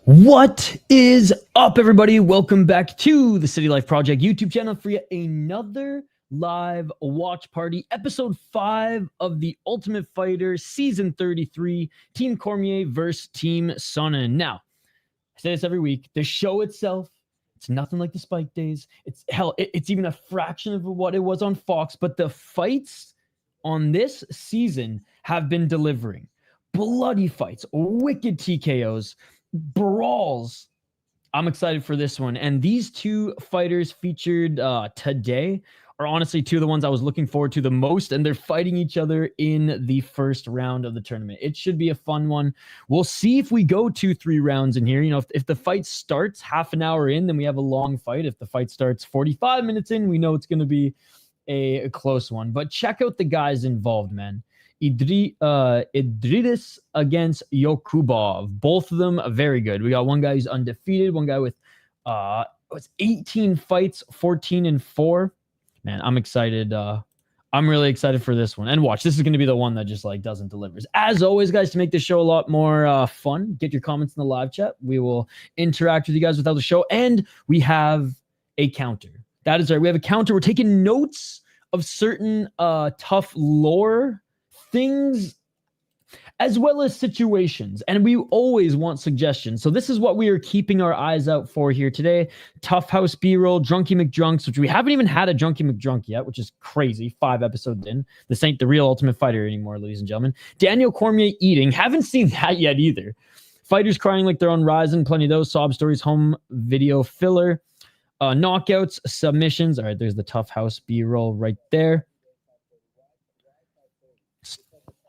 What is up, everybody? Welcome back to the City Life Project YouTube channel for yet another live watch party, episode 5 of the Ultimate Fighter season 33, Team Cormier versus Team Sonnen. Now, I say this every week, the show itself, it's nothing like the Spike days. It's even a fraction of what it was on Fox, but the fights on this season have been delivering. Bloody fights, wicked TKOs, brawls. I'm excited for this one. And these two fighters featured today are honestly two of the ones I was looking forward to the most, and they're fighting each other in the first round of the tournament. It should be a fun one. We'll see if we go 2-3 rounds in here. You know, if the fight starts half an hour in, then we have a long fight. If the fight starts 45 minutes in, we know it's going to be a close one. But check out the guys involved, man. Idiris against Yokubov. Both of them are very good. We got one guy who's undefeated, one guy with 18 fights, 14-4. Man, I'm excited. I'm really excited for this one. And watch, this is going to be the one that just like doesn't deliver. As always, guys, to make this show a lot more fun, get your comments in the live chat. We will interact with you guys without the show. And we have a counter. That is right. We have a counter. We're taking notes of certain TUF lore things as well as situations, and we always want suggestions. So this is what we are keeping our eyes out for here today. TUF House B-roll, Drunky McDrunks, which we haven't even had a Drunky McDrunk yet, which is crazy. 5 episodes in. This ain't the real Ultimate Fighter anymore, ladies and gentlemen. Daniel Cormier eating. Haven't seen that yet either. Fighters crying like they're on Ryzen. Plenty of those. Sob stories, home video filler. Knockouts, submissions. All right, there's the TUF House B-roll right there.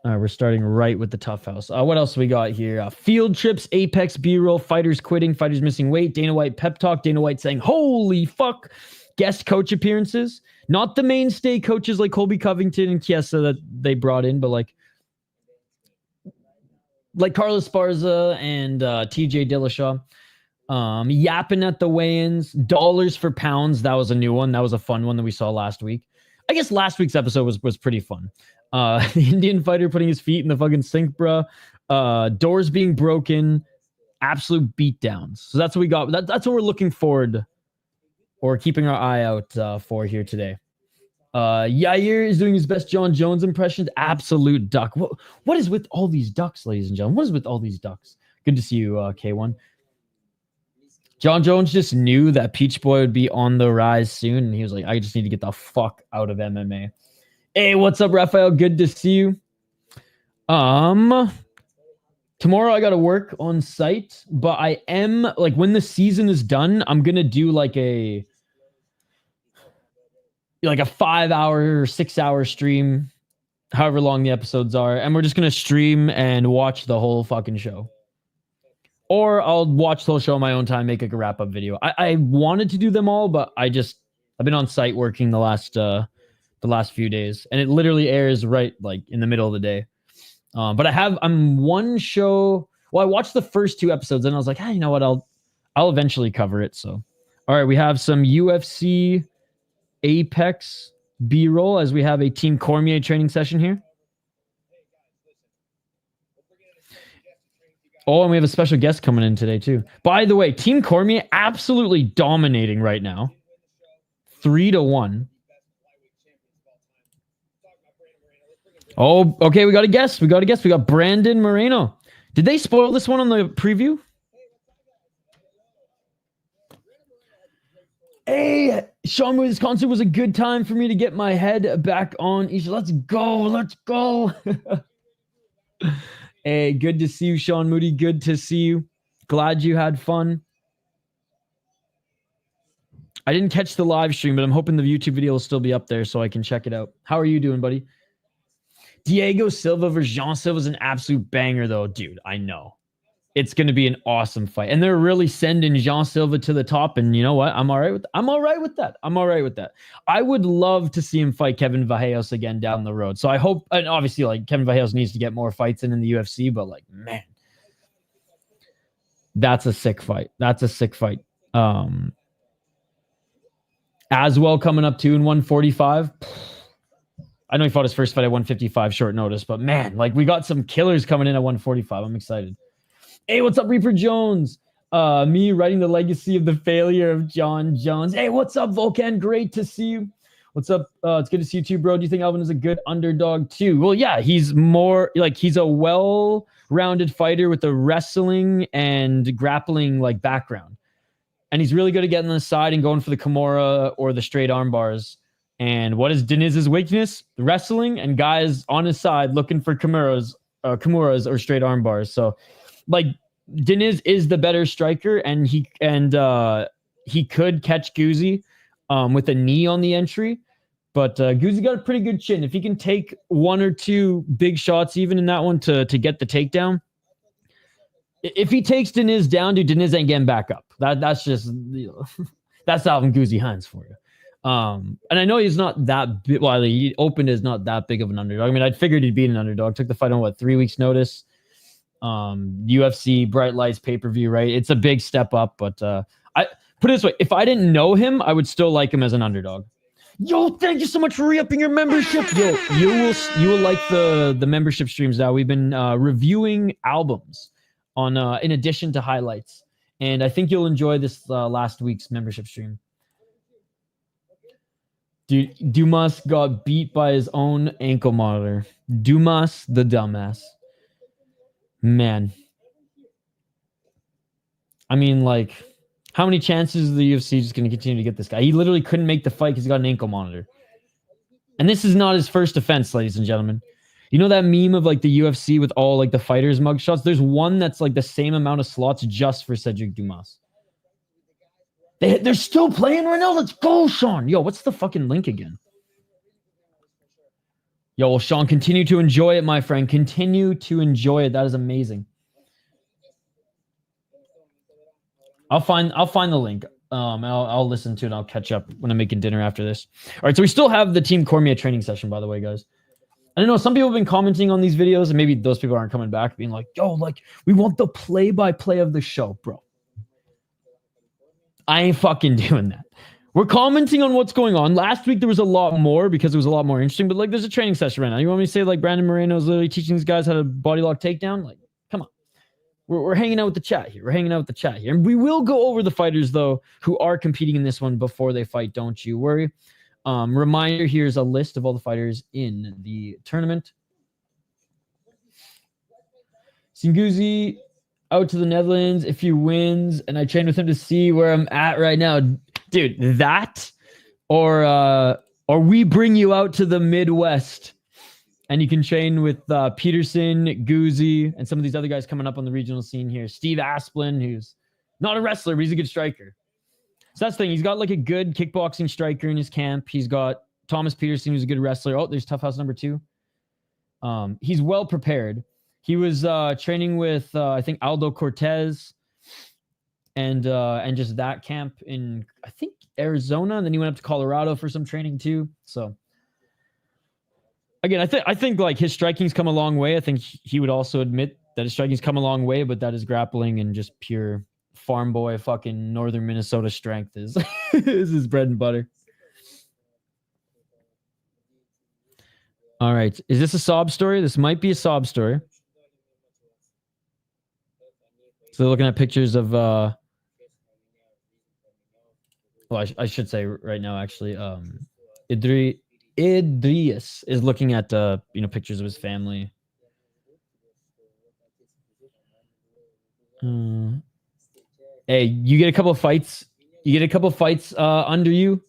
We're starting right with the TUF House. What else we got here? Field trips, Apex B-roll, fighters quitting, fighters missing weight, Dana White pep talk, Dana White saying, holy fuck, guest coach appearances. Not the mainstay coaches like Colby Covington and Chiesa that they brought in, but like Carlos Esparza and TJ Dillashaw. Yapping at the weigh-ins, dollars for pounds. That was a new one. That was a fun one that we saw last week. I guess last week's episode was pretty fun. The Indian fighter putting his feet in the fucking sink, bro. Doors being broken. Absolute beatdowns. So that's what we got. That's what we're looking forward or keeping our eye out for here today. Yair is doing his best John Jones impressions. Absolute duck. What is with all these ducks, ladies and gentlemen? What is with all these ducks? Good to see you, K1. John Jones just knew that Peach Boy would be on the rise soon, and he was like, I just need to get the fuck out of MMA. Hey, what's up, Raphael? Good to see you. Tomorrow I got to work on site, but I am, like, when the season is done, I'm going to do like a 5-hour or 6-hour stream, however long the episodes are, and we're just going to stream and watch the whole fucking show. Or I'll watch the whole show on my own time, make like a wrap-up video. I wanted to do them all, but I've been on site working the last few days, and it literally airs right like in the middle of the day. But I'm one show. Well, I watched the first 2 episodes, and I was like, hey, you know what? I'll eventually cover it. So, all right, we have some UFC Apex B-roll as we have a Team Cormier training session here. Oh, and we have a special guest coming in today, too. By the way, Team Cormier absolutely dominating right now. 3-1. Oh, okay, we got a guest. We got Brandon Moreno. Did they spoil this one on the preview? Hey, Sean, this concert was a good time for me to get my head back on. Let's go. Hey, good to see you, Sean Moody. Good to see you. Glad you had fun. I didn't catch the live stream, but I'm hoping the YouTube video will still be up there so I can check it out. How are you doing, buddy? Diego Silva versus Jean Silva is an absolute banger, though. Dude, I know. It's going to be an awesome fight. And they're really sending Jean Silva to the top. And you know what? I'm all right with that. I would love to see him fight Kevin Vallejos again down the road. So I hope, and obviously, like, Kevin Vallejos needs to get more fights in the UFC, but like, man, that's a sick fight. As well coming up too in 145. I know he fought his first fight at 155 short notice, but man, like we got some killers coming in at 145. I'm excited. Hey, what's up, Reaper Jones? Me writing the legacy of the failure of John Jones. Hey, what's up, Volcan? Great to see you. What's up? It's good to see you too, bro. Do you think Alvin is a good underdog too? Well, yeah, he's more like he's a well-rounded fighter with a wrestling and grappling like background. And he's really good at getting on the side and going for the Kimura or the straight arm bars. And what is Deniz's weakness? Wrestling and guys on his side looking for Kimuras or straight arm bars. So, like, Deniz is the better striker, and he could catch Guzzi with a knee on the entry. But Guzzi got a pretty good chin. If he can take one or two big shots, even in that one, to get the takedown. If he takes Deniz down, dude, Deniz ain't getting back up. That's just, you know, that's Alvin Guzzi Hines for you. And I know he's not that big. Well, he opened is not that big of an underdog. I mean, I figured he'd be an underdog. Took the fight on 3 weeks notice. UFC Bright Lights pay-per-view, right? It's a big step up, but I put it this way: if I didn't know him, I would still like him as an underdog. Yo, thank you so much for re-upping your membership. Yo, you will like the membership streams now. We've been reviewing albums on in addition to highlights, and I think you'll enjoy this last week's membership stream. Dude, Dumas got beat by his own ankle monitor. Dumas, the dumbass. Man. I mean, like, how many chances is the UFC just going to continue to get this guy? He literally couldn't make the fight because he got an ankle monitor. And this is not his first offense, ladies and gentlemen. You know that meme of like the UFC with all like the fighters' mugshots? There's one that's like the same amount of slots just for Cedric Dumas. They're still playing right now. Let's go, Sean. Yo, what's the fucking link again? Yo, well, Sean, continue to enjoy it, my friend. Continue to enjoy it. That is amazing. I'll find the link. I'll listen to it and I'll catch up when I'm making dinner after this. All right, so we still have the Team Cormier training session, by the way, guys. I don't know, some people have been commenting on these videos, and maybe those people aren't coming back, being like, yo, like, we want the play-by-play of the show, bro. I ain't fucking doing that. We're commenting on what's going on. Last week, there was a lot more because it was a lot more interesting, but, like, there's a training session right now. You want me to say, like, Brandon Moreno is literally teaching these guys how to body lock takedown? Like, come on. We're hanging out with the chat here. And we will go over the fighters, though, who are competing in this one before they fight. Don't you worry. Reminder, here's a list of all the fighters in the tournament. Singuzi out to the Netherlands if he wins, and I train with him to see where I'm at right now. Dude, that or we bring you out to the Midwest and you can train with Peterson, Guzzi, and some of these other guys coming up on the regional scene here. Steve Asplin, who's not a wrestler, but he's a good striker. So that's the thing. He's got like a good kickboxing striker in his camp. He's got Thomas Peterson, who's a good wrestler. Oh, there's Tough House number 2. He's well prepared. He was training with, I think, Aldo Cortez and just that camp in, I think, Arizona. And then he went up to Colorado for some training too. So, again, I think like his striking's come a long way. I think he would also admit that his striking's come a long way, but that his grappling and just pure farm boy fucking northern Minnesota strength is is his bread and butter. All right. Is this a sob story? This might be a sob story. So they're looking at pictures of well, I should say right now, actually, Idris is looking at pictures of his family. Hey, you get a couple of fights. Under you,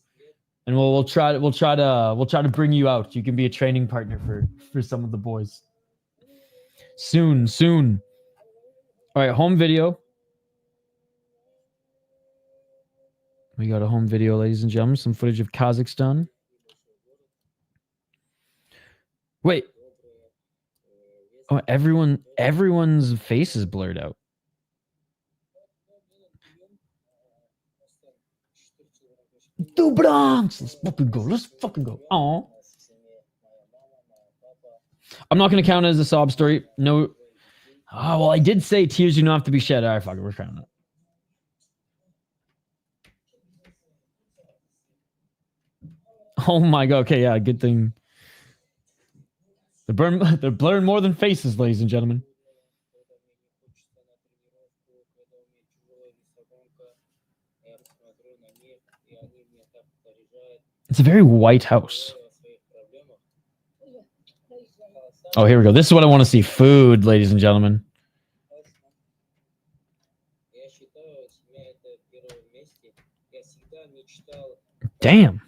and we'll try to bring you out. You can be a training partner for some of the boys. Soon. All right, home video. We got a home video, ladies and gentlemen. Some footage of Kazakhstan. Wait. Oh, everyone's face is blurred out. Do Bronx! Let's fucking go. Oh. I'm not going to count it as a sob story. No. Oh, well, I did say tears do not have to be shed. All right, fuck it. We're counting it. Oh my god. Okay, yeah, good thing. They're blurring more than faces, ladies and gentlemen. It's a very white house. Oh, here we go. This is what I want to see. Food, ladies and gentlemen. Damn.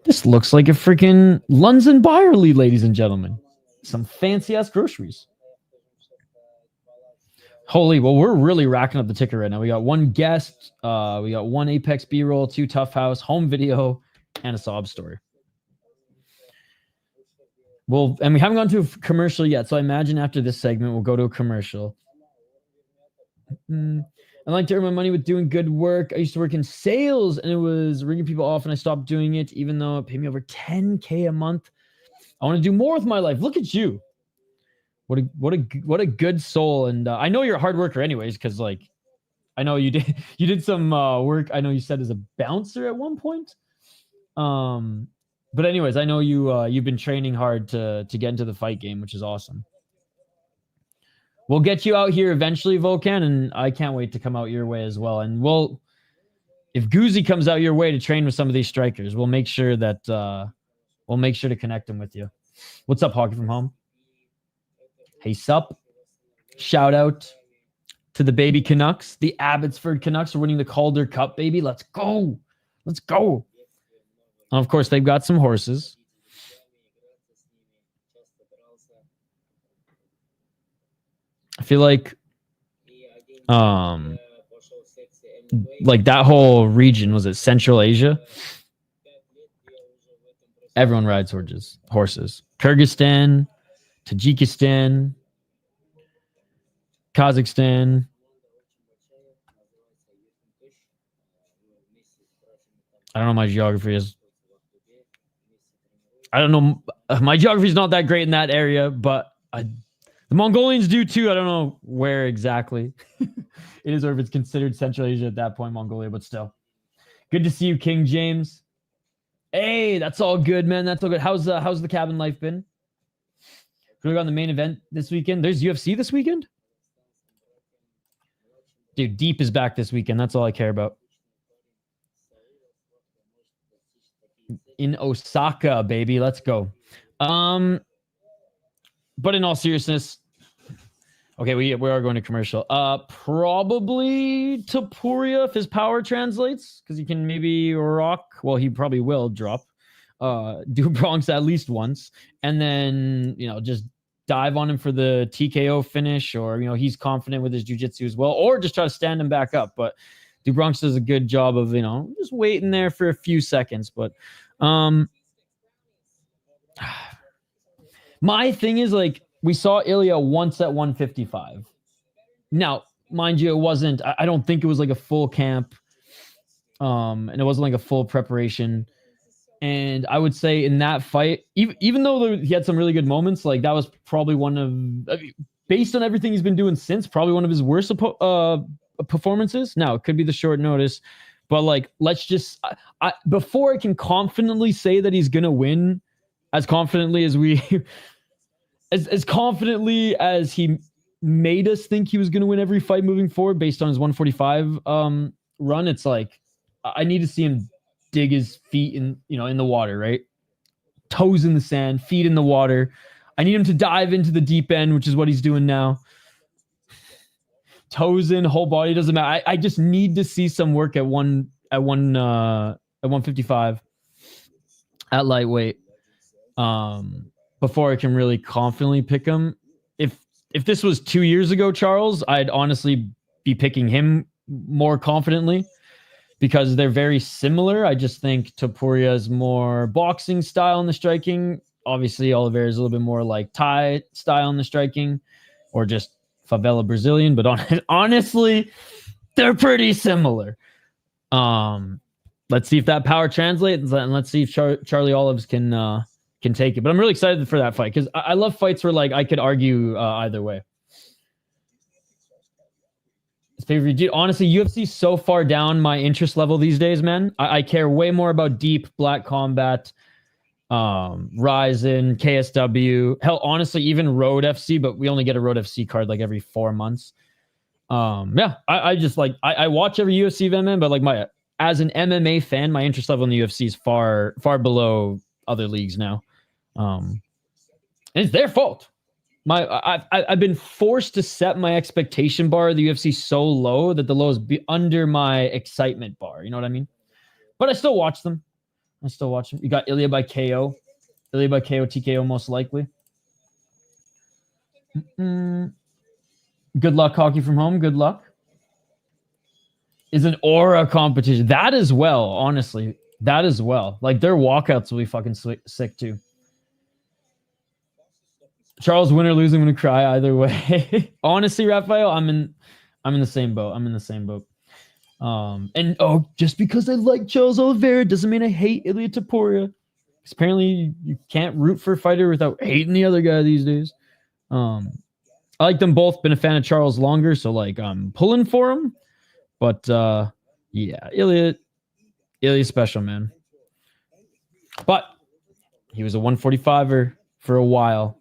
This looks like a freaking Lunds and Byerly, ladies and gentlemen. Some fancy-ass groceries. Holy, well, we're really racking up the ticker right now. We got one guest, we got one Apex B-roll, 2 Tough House, home video, and a sob story. Well, and we haven't gone to a commercial yet, so I imagine after this segment, we'll go to a commercial. I like to earn my money with doing good work. I used to work in sales, and it was ringing people off, and I stopped doing it, even though it paid me over $10K a month. I want to do more with my life. Look at you. What a good soul. And I know you're a hard worker anyways, because like I know you did some work. I know you said as a bouncer at one point. But anyways, I know you've been training hard to get into the fight game, which is awesome. We'll get you out here eventually, Volkan, and I can't wait to come out your way as well. And if Goozy comes out your way to train with some of these strikers, we'll make sure to connect them with you. What's up, Hockey from Home? Hey, sup? Shout out to the baby Canucks. The Abbotsford Canucks are winning the Calder Cup, baby. Let's go. Let's go. And of course, they've got some horses. I feel like that whole region, was it Central Asia? Everyone rides horses. Kyrgyzstan, Tajikistan, Kazakhstan. I don't know my geography is. I don't know. My geography is not that great in that area, but the Mongolians do too. I don't know where exactly it is, or if it's considered Central Asia at that point, Mongolia, but still. Good to see you, King James. Hey, that's all good, man. That's all good. How's the cabin life been? We got on the main event this weekend. There's UFC this weekend? Dude, Deep is back this weekend. That's all I care about. In Osaka, baby. Let's go. But in all seriousness, okay, we are going to commercial. Probably Topuria if his power translates, because he can maybe rock. Well, he probably will drop. Do Bronx at least once, and then just dive on him for the TKO finish, or he's confident with his jiu-jitsu as well, or just try to stand him back up. But Dubronx does a good job of just waiting there for a few seconds. But my thing is, like, we saw Ilya once at 155. Now, mind you, it wasn't. I don't think it was like a full camp, and it wasn't like a full preparation. And I would say in that fight, even though he had some really good moments, like that was probably one of, based on everything he's been doing since, probably one of his worst performances. Now, it could be the short notice, but like, let's just, before I can confidently say that he's going to win as confidently as as confidently as he made us think he was going to win every fight moving forward based on his 145 run, it's like, I need to see him dig his feet in the water, right? Toes in the sand, feet in the water. I need him to dive into the deep end, which is what he's doing now. Toes in, whole body, doesn't matter. I just need to see some work at 155 at lightweight before I can really confidently pick him. If this was 2 years ago, Charles, I'd honestly be picking him more confidently, because they're very similar. I just think Topuria's more boxing style in the striking. Obviously, Oliveira is a little bit more like Thai style in the striking, or just favela Brazilian. But honestly, they're pretty similar. Let's see if that power translates, and let's see if Charlie Olives can take it. But I'm really excited for that fight, because I love fights where like I could argue either way. Honestly, UFC's so far down my interest level these days, man. I care way more about Deep, Black Combat, Ryzen, KSW. Hell, honestly, even Road FC, but we only get a Road FC card like every 4 months. Yeah, I just like, I watch every UFC event, man, but like as an MMA fan, my interest level in the UFC is far below other leagues now. And it's their fault. I've been forced to set my expectation bar of the UFC so low that the lows be under my excitement bar. You know what I mean? But I still watch them. You got Ilya by KO. Ilya by KO, TKO most likely. Good luck, hockey from home. Good luck. Is an aura competition. That as well, honestly. That as well. Like, their walkouts will be fucking sick too. Charles, win or lose, I'm gonna cry either way. Honestly, Raphael, I'm in the same boat. And just because I like Charles Oliveira doesn't mean I hate Ilia Topuria. Because apparently you can't root for a fighter without hating the other guy these days. I like them both. Been a fan of Charles longer, so like I'm pulling for him. But yeah, Ilya's special, man. But he was a 145er for a while.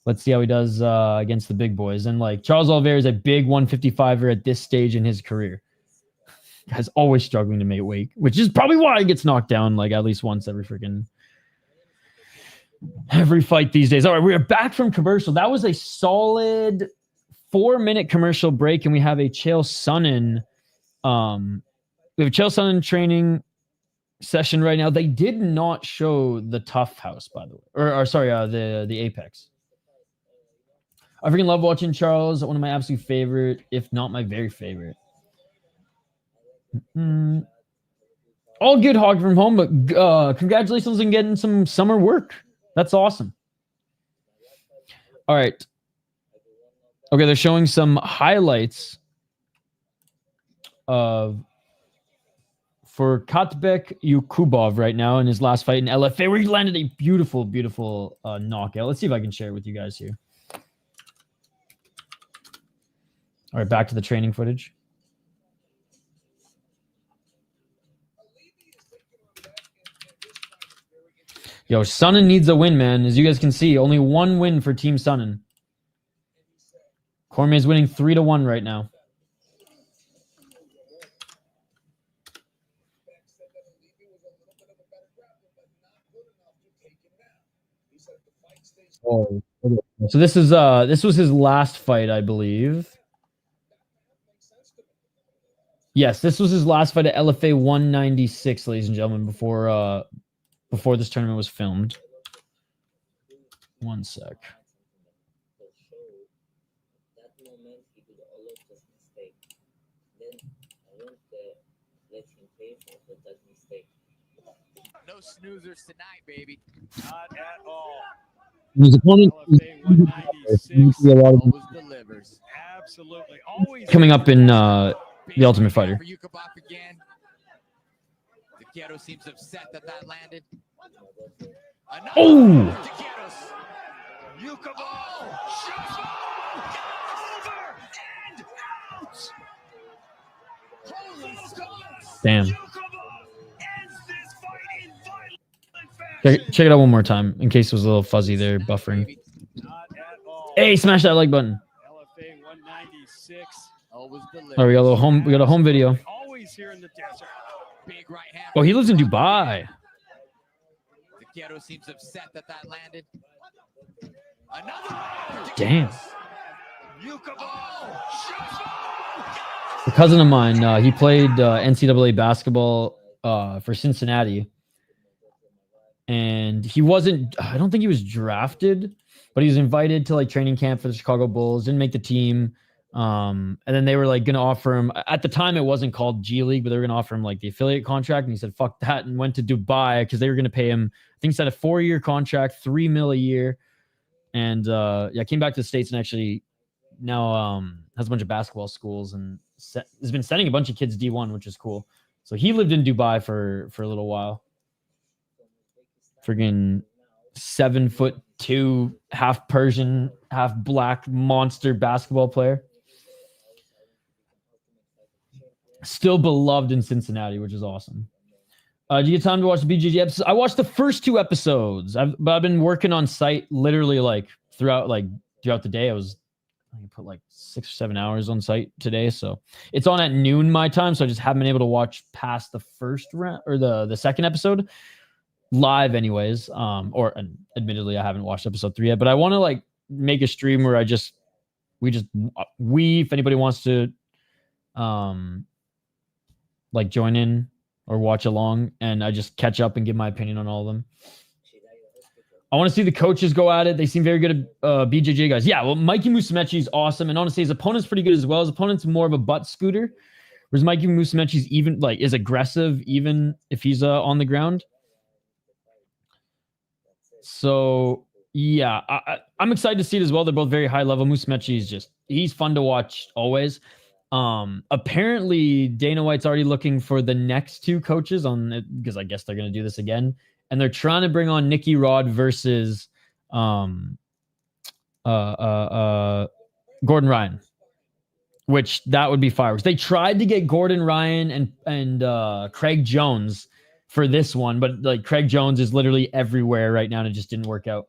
Let's see how he does against the big boys. And like Charles Oliveira is a big 155er at this stage in his career. Guy's always struggling to make weight, which is probably why he gets knocked down like at least once every fight these days. All right, we're back from commercial. That was a solid 4-minute commercial break, and we have a Chael Sonnen. We have a Chael Sonnen training session right now. They did not show the TUF house, by the way, or sorry, the Apex. I freaking love watching Charles. One of my absolute favorite, if not my very favorite. All good hockey from home, but congratulations on getting some summer work. That's awesome. All right. Okay, they're showing some highlights of Furkatbek Yokubov right now in his last fight in LFA, where he landed a beautiful, beautiful knockout. Let's see if I can share it with you guys here. All right, back to the training footage. Yo, Sonnen needs a win, man. As you guys can see, only one win for Team Sonnen. Cormier is winning 3-1 right now. Oh, so this was his last fight, I believe. Yes, this was his last fight at LFA 196, ladies and gentlemen, before this tournament was filmed. One sec. No snoozers tonight, baby. Not at all. His opponent delivers. Absolutely. Always coming up in the Ultimate Fighter. Taquero seems upset that landed. Oh! Damn. Check it out one more time in case it was a little fuzzy there, buffering. Hey, smash that like button. Oh, we got a home video. Oh, he lives in Dubai. Taquero seems upset that landed. Damn. A cousin of mine, he played NCAA basketball for Cincinnati. And he wasn't, I don't think he was drafted, but he was invited to like training camp for the Chicago Bulls, didn't make the team. And then they were like going to offer him, at the time it wasn't called G League, but they were going to offer him like the affiliate contract. And he said, fuck that. And went to Dubai because they were going to pay him, I think he said a 4-year contract, $3 million a year. And yeah, came back to the States and actually now has a bunch of basketball schools and has been sending a bunch of kids D1, which is cool. So he lived in Dubai for a little while. Friggin' 7'2", half Persian, half black monster basketball player. Still beloved in Cincinnati, which is awesome. Do you get time to watch the BJJ episodes? I watched the first 2 episodes. I've been working on site literally like throughout the day. I was I put like 6 or 7 hours on site today, so it's on at noon my time. So I just haven't been able to watch past the first round or the second episode live, anyways. And admittedly, I haven't watched episode 3 yet, but I want to like make a stream where we if anybody wants to like join in or watch along, and I just catch up and give my opinion on all of them. I want to see the coaches go at it. They seem very good at BJJ guys. Yeah, well, Mikey Musumeci is awesome, and honestly, his opponent's pretty good as well. His opponent's more of a butt scooter, whereas Mikey Musumeci's even like is aggressive even if he's on the ground. So yeah, I'm excited to see it as well. They're both very high level. Musumeci is he's fun to watch always. Apparently Dana White's already looking for the next 2 coaches on it because I guess they're going to do this again. And they're trying to bring on Nicky Rod versus Gordon Ryan, which that would be fireworks. They tried to get Gordon Ryan and Craig Jones for this one, but like Craig Jones is literally everywhere right now and it just didn't work out.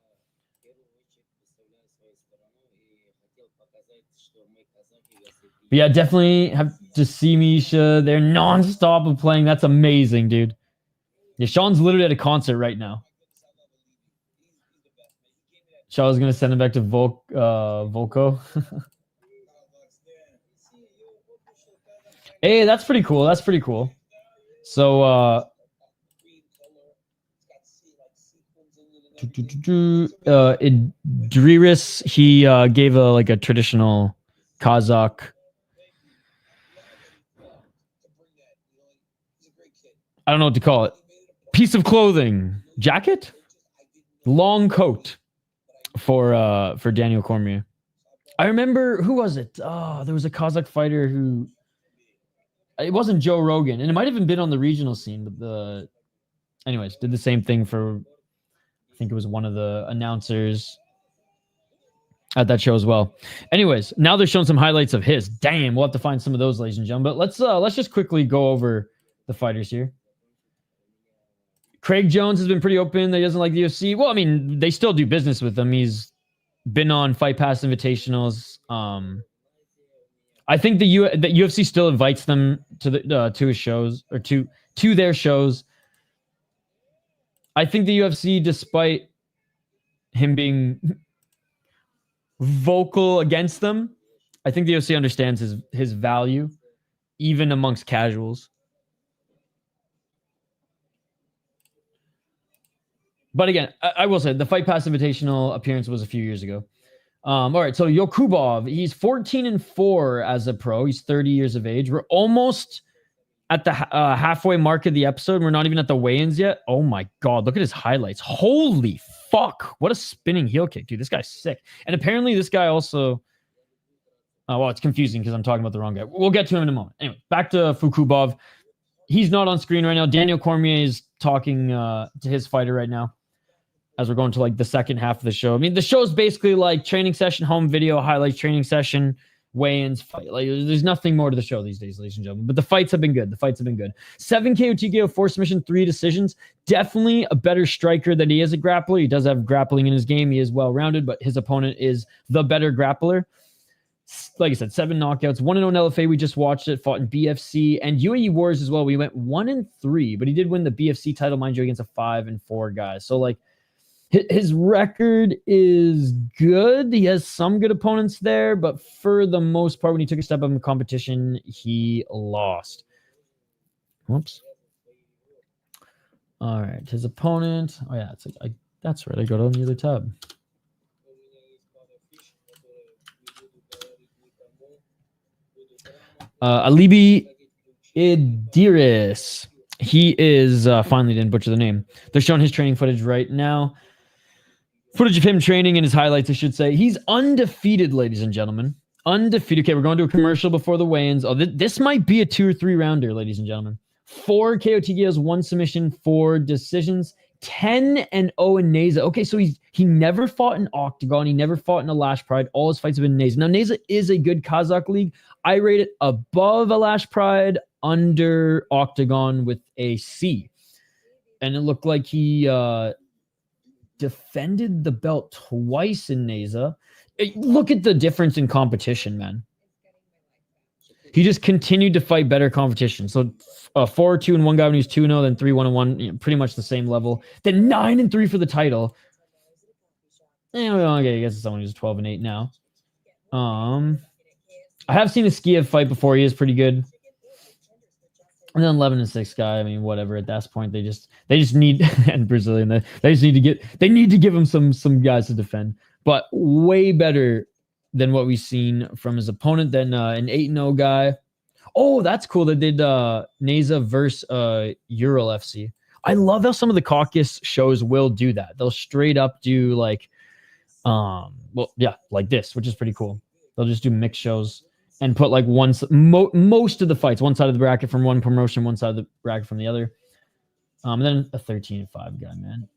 But yeah, definitely have to see Misha. They're nonstop of playing. That's amazing, dude. Yeah, Sean's literally at a concert right now. Sean's going to send him back to Volko. Hey, that's pretty cool. That's pretty cool. So, Idiris, he gave a traditional Kazakh. I don't know what to call it. Piece of clothing, jacket, long coat for Daniel Cormier. I remember, who was it? Oh, there was a Kazakh fighter who, it wasn't Joe Rogan, and it might have even been on the regional scene, but anyways, did the same thing for, I think it was one of the announcers at that show as well. Anyways, now they're showing some highlights of his. Damn, we'll have to find some of those, ladies and gentlemen. But let's just quickly go over the fighters here. Craig Jones has been pretty open that he doesn't like the UFC. Well, I mean, they still do business with him. He's been on Fight Pass Invitationals. I think the UFC still invites them to his shows or to their shows. I think the UFC, despite him being vocal against them, I think the UFC understands his value, even amongst casuals. But again, I will say the Fight Pass Invitational appearance was a few years ago. All right, so Yokubov, he's 14-4 as a pro. He's 30 years of age. We're almost at the halfway mark of the episode. We're not even at the weigh-ins yet. Oh my God, look at his highlights. Holy fuck. What a spinning heel kick, dude. This guy's sick. And apparently this guy also... well, it's confusing because I'm talking about the wrong guy. We'll get to him in a moment. Anyway, back to Furkatbek. He's not on screen right now. Daniel Cormier is talking to his fighter right now as we're going to like the second half of the show. I mean, the show is basically like training session, home video, highlights, training session, weigh-ins, fight. Like, there's nothing more to the show these days, ladies and gentlemen. But the fights have been good. 7 KO, TKO, 4 submission, 3 decisions. Definitely a better striker than he is a grappler. He does have grappling in his game. He is well-rounded, but his opponent is the better grappler. Like I said, 7 knockouts, 1-0 in LFA. We just watched it, fought in BFC and UAE Wars as well. We went 1-3, but he did win the BFC title, mind you, against a 5-4 guy. So like his record is good. He has some good opponents there, but for the most part, when he took a step up in competition, he lost. Whoops. All right, his opponent. Oh yeah, it's like that's right. I got it on the other tab. Alibi Idiris. He is finally didn't butcher the name. They're showing his training footage right now. Footage of him training and his highlights, I should say. He's undefeated, ladies and gentlemen. Undefeated. Okay, we're going to a commercial before the weigh-ins. Oh, this might be a 2 or 3 rounder, ladies and gentlemen. 4 KO TKOs, 1 submission, 4 decisions. 10-0 in Neza. Okay, so he never fought in Octagon. He never fought in a Lash Pride. All his fights have been in Neza. Now, Neza is a good Kazakh league. I rate it above a Lash Pride, under Octagon with a C. And it looked like he defended the belt twice in Neza. Look at the difference in competition, man. He just continued to fight better competition. So 4-2 and 1 guy when he was 2-0, then 3-1 and 1, you know, pretty much the same level. Then 9-3 for the title. Okay, I guess it's someone who's 12 and 8 now. I have seen a Skiev fight before. He is pretty good. And then 11 and 6 guy. I mean, whatever. At that point, they just need and Brazilian. They just need to give him some guys to defend. But way better than what we've seen from his opponent. Than an 8-0 guy. Oh, that's cool. They did Neza versus Ural FC. I love how some of the caucus shows will do that. They'll straight up do like, well, yeah, like this, which is pretty cool. They'll just do mixed shows and put like most of the fights, one side of the bracket from one promotion, one side of the bracket from the other. And then a 13-5 guy, man.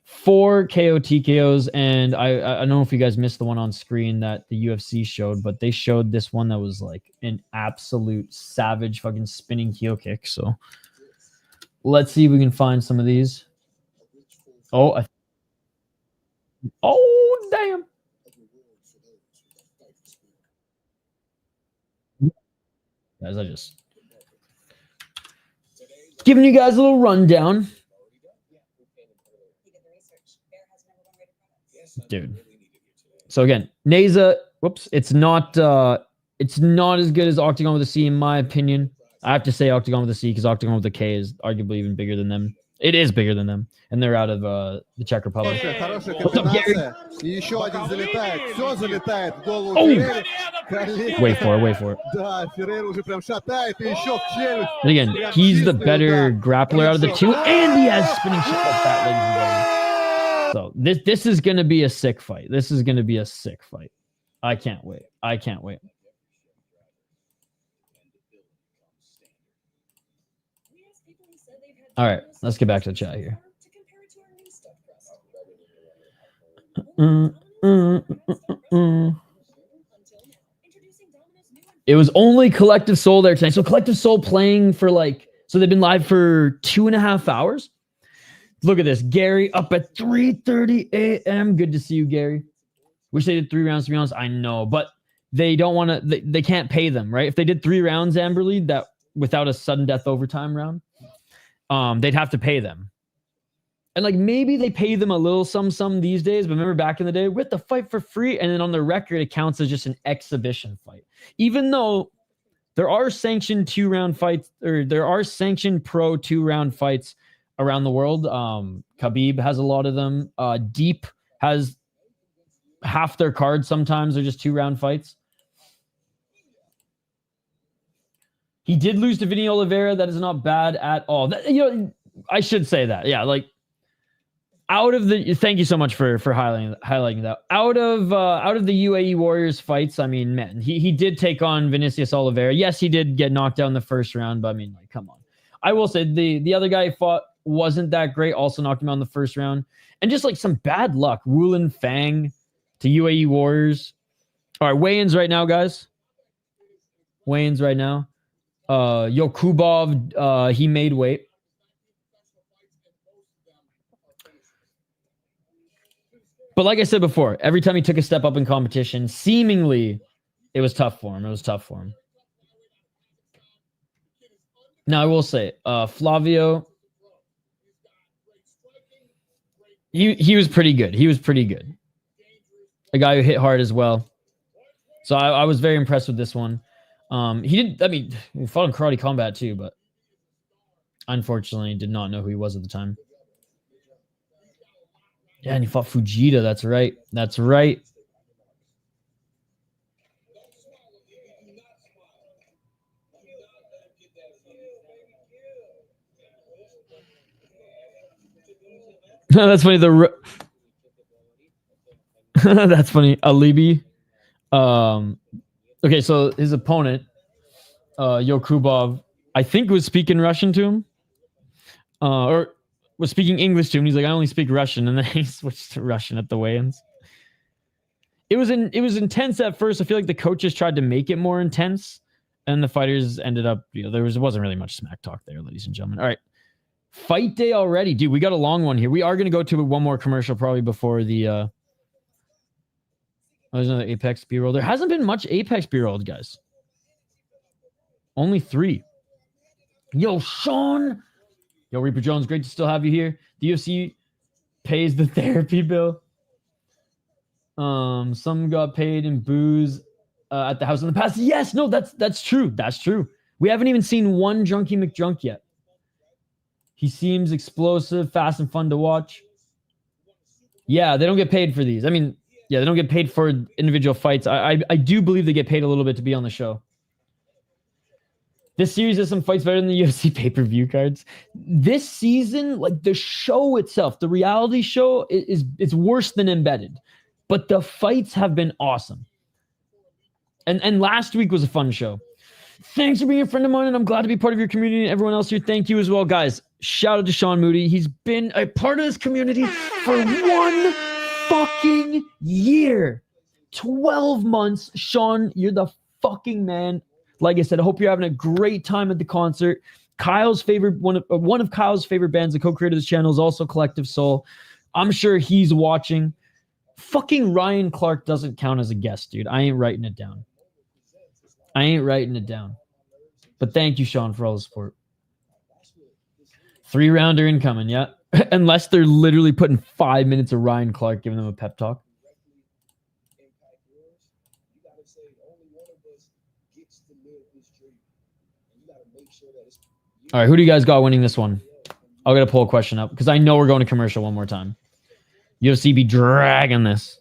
4 KO TKOs, and I don't know if you guys missed the one on screen that the UFC showed, but they showed this one that was like an absolute savage fucking spinning heel kick. So let's see if we can find some of these. Oh, oh damn. Guys, I just giving you guys a little rundown. Dude. So again, Neza, whoops, it's not as good as Octagon with a C in my opinion. I have to say Octagon with a C because Octagon with a K is arguably even bigger than them. It is bigger than them, and they're out of the Czech Republic. What's up, Gary? Oh! Wait for it. And again, he's the better grappler out of the two, and he has spinning shit like that, ladies and gentlemen. So this is going to be a sick fight. I can't wait. All right, let's get back to the chat here. It was only Collective Soul there tonight. So Collective Soul playing for so they've been live for 2.5 hours. Look at this. Gary up at 3:30 a.m. Good to see you, Gary. Wish they did 3 rounds, to be honest. I know, but they don't want to. They can't pay them, right? If they did 3 rounds, Amberly, that without a sudden death overtime round, they'd have to pay them. And maybe they pay them a little some these days. But remember back in the day, we had to fight for free, and then on the record, it counts as just an exhibition fight. Even though there are sanctioned 2-round fights, or there are sanctioned pro 2-round fights around the world. Khabib has a lot of them. Deep has half their cards sometimes are just 2-round fights. He did lose to Vinny Oliveira. That is not bad at all. I should say that. Yeah, out of the thank you so much for highlighting that. Out of the UAE Warriors fights, I mean, man, he did take on Vinicius Oliveira. Yes, he did get knocked down the first round, but I mean, come on. I will say the other guy he fought wasn't that great. Also knocked him out in the first round. And just some bad luck. Wulin Fang to UAE Warriors. All right, weigh-ins right now, guys. Weigh-ins right now. Yokubov, he made weight. But like I said before, every time he took a step up in competition, seemingly it was tough for him. Now, I will say, Flavio, he was pretty good. A guy who hit hard as well. So I was very impressed with this one. He fought in Karate Combat too, but unfortunately did not know who he was at the time. Yeah, and he fought Fujita. That's right. That's funny. That's funny. Alibi. Okay, so his opponent, Yokubov, I think was speaking Russian to him, or was speaking English to him. He's like, I only speak Russian, and then he switched to Russian at the weigh-ins. It was intense at first. I feel like the coaches tried to make it more intense, and the fighters ended up, there wasn't really much smack talk there, ladies and gentlemen. All right. Fight day already. Dude, we got a long one here. We are going to go to one more commercial probably before the Oh, there's another Apex B-roll. There hasn't been much Apex B-roll, guys. Only 3. Yo, Sean. Yo, Reaper Jones, great to still have you here. The UFC pays the therapy bill. Some got paid in booze at the house in the past. Yes, no, that's true. That's true. We haven't even seen one Junkie McJunk yet. He seems explosive, fast, and fun to watch. Yeah, they don't get paid for these. I mean, yeah, they don't get paid for individual fights. I do believe they get paid a little bit to be on the show. This series has some fights better than the UFC pay-per-view cards. This season, like the show itself, the reality show it's worse than Embedded. But the fights have been awesome. And last week was a fun show. Thanks for being a friend of mine, and I'm glad to be part of your community. And everyone else here, thank you as well. Guys, shout out to Sean Moody. He's been a part of this community for 1 fucking year. 12 months. Sean, you're the fucking man. Like I said, I hope you're having a great time at the concert. Kyle's favorite, one of Kyle's favorite bands, the co-creator of this channel, is also Collective Soul. I'm sure he's watching. Fucking Ryan Clark doesn't count as a guest, dude. I ain't writing it down. But thank you, Sean, for all the support. 3-rounder incoming, yeah. Unless they're literally putting 5 minutes of Ryan Clark giving them a pep talk. All right, who do you guys got winning this one? I'll get a poll question up because I know we're going to commercial one more time. UFC be dragging this.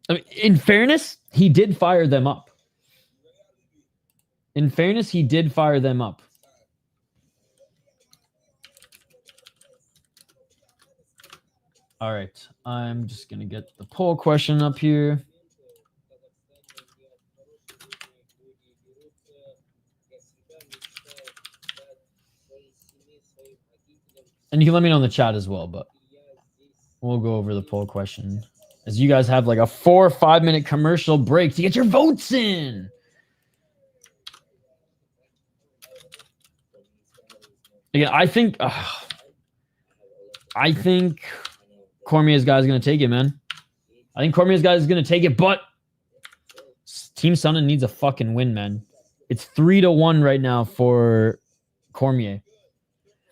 I mean, in fairness, he did fire them up. All right, I'm just going to get the poll question up here. And you can let me know in the chat as well, but we'll go over the poll question as you guys have like a 4 or 5 minute commercial break to get your votes in. Again, I think Cormier's guy is going to take it, man. I think Cormier's guy is going to take it, but Team Sonnen needs a fucking win, man. It's 3-1 right now for Cormier.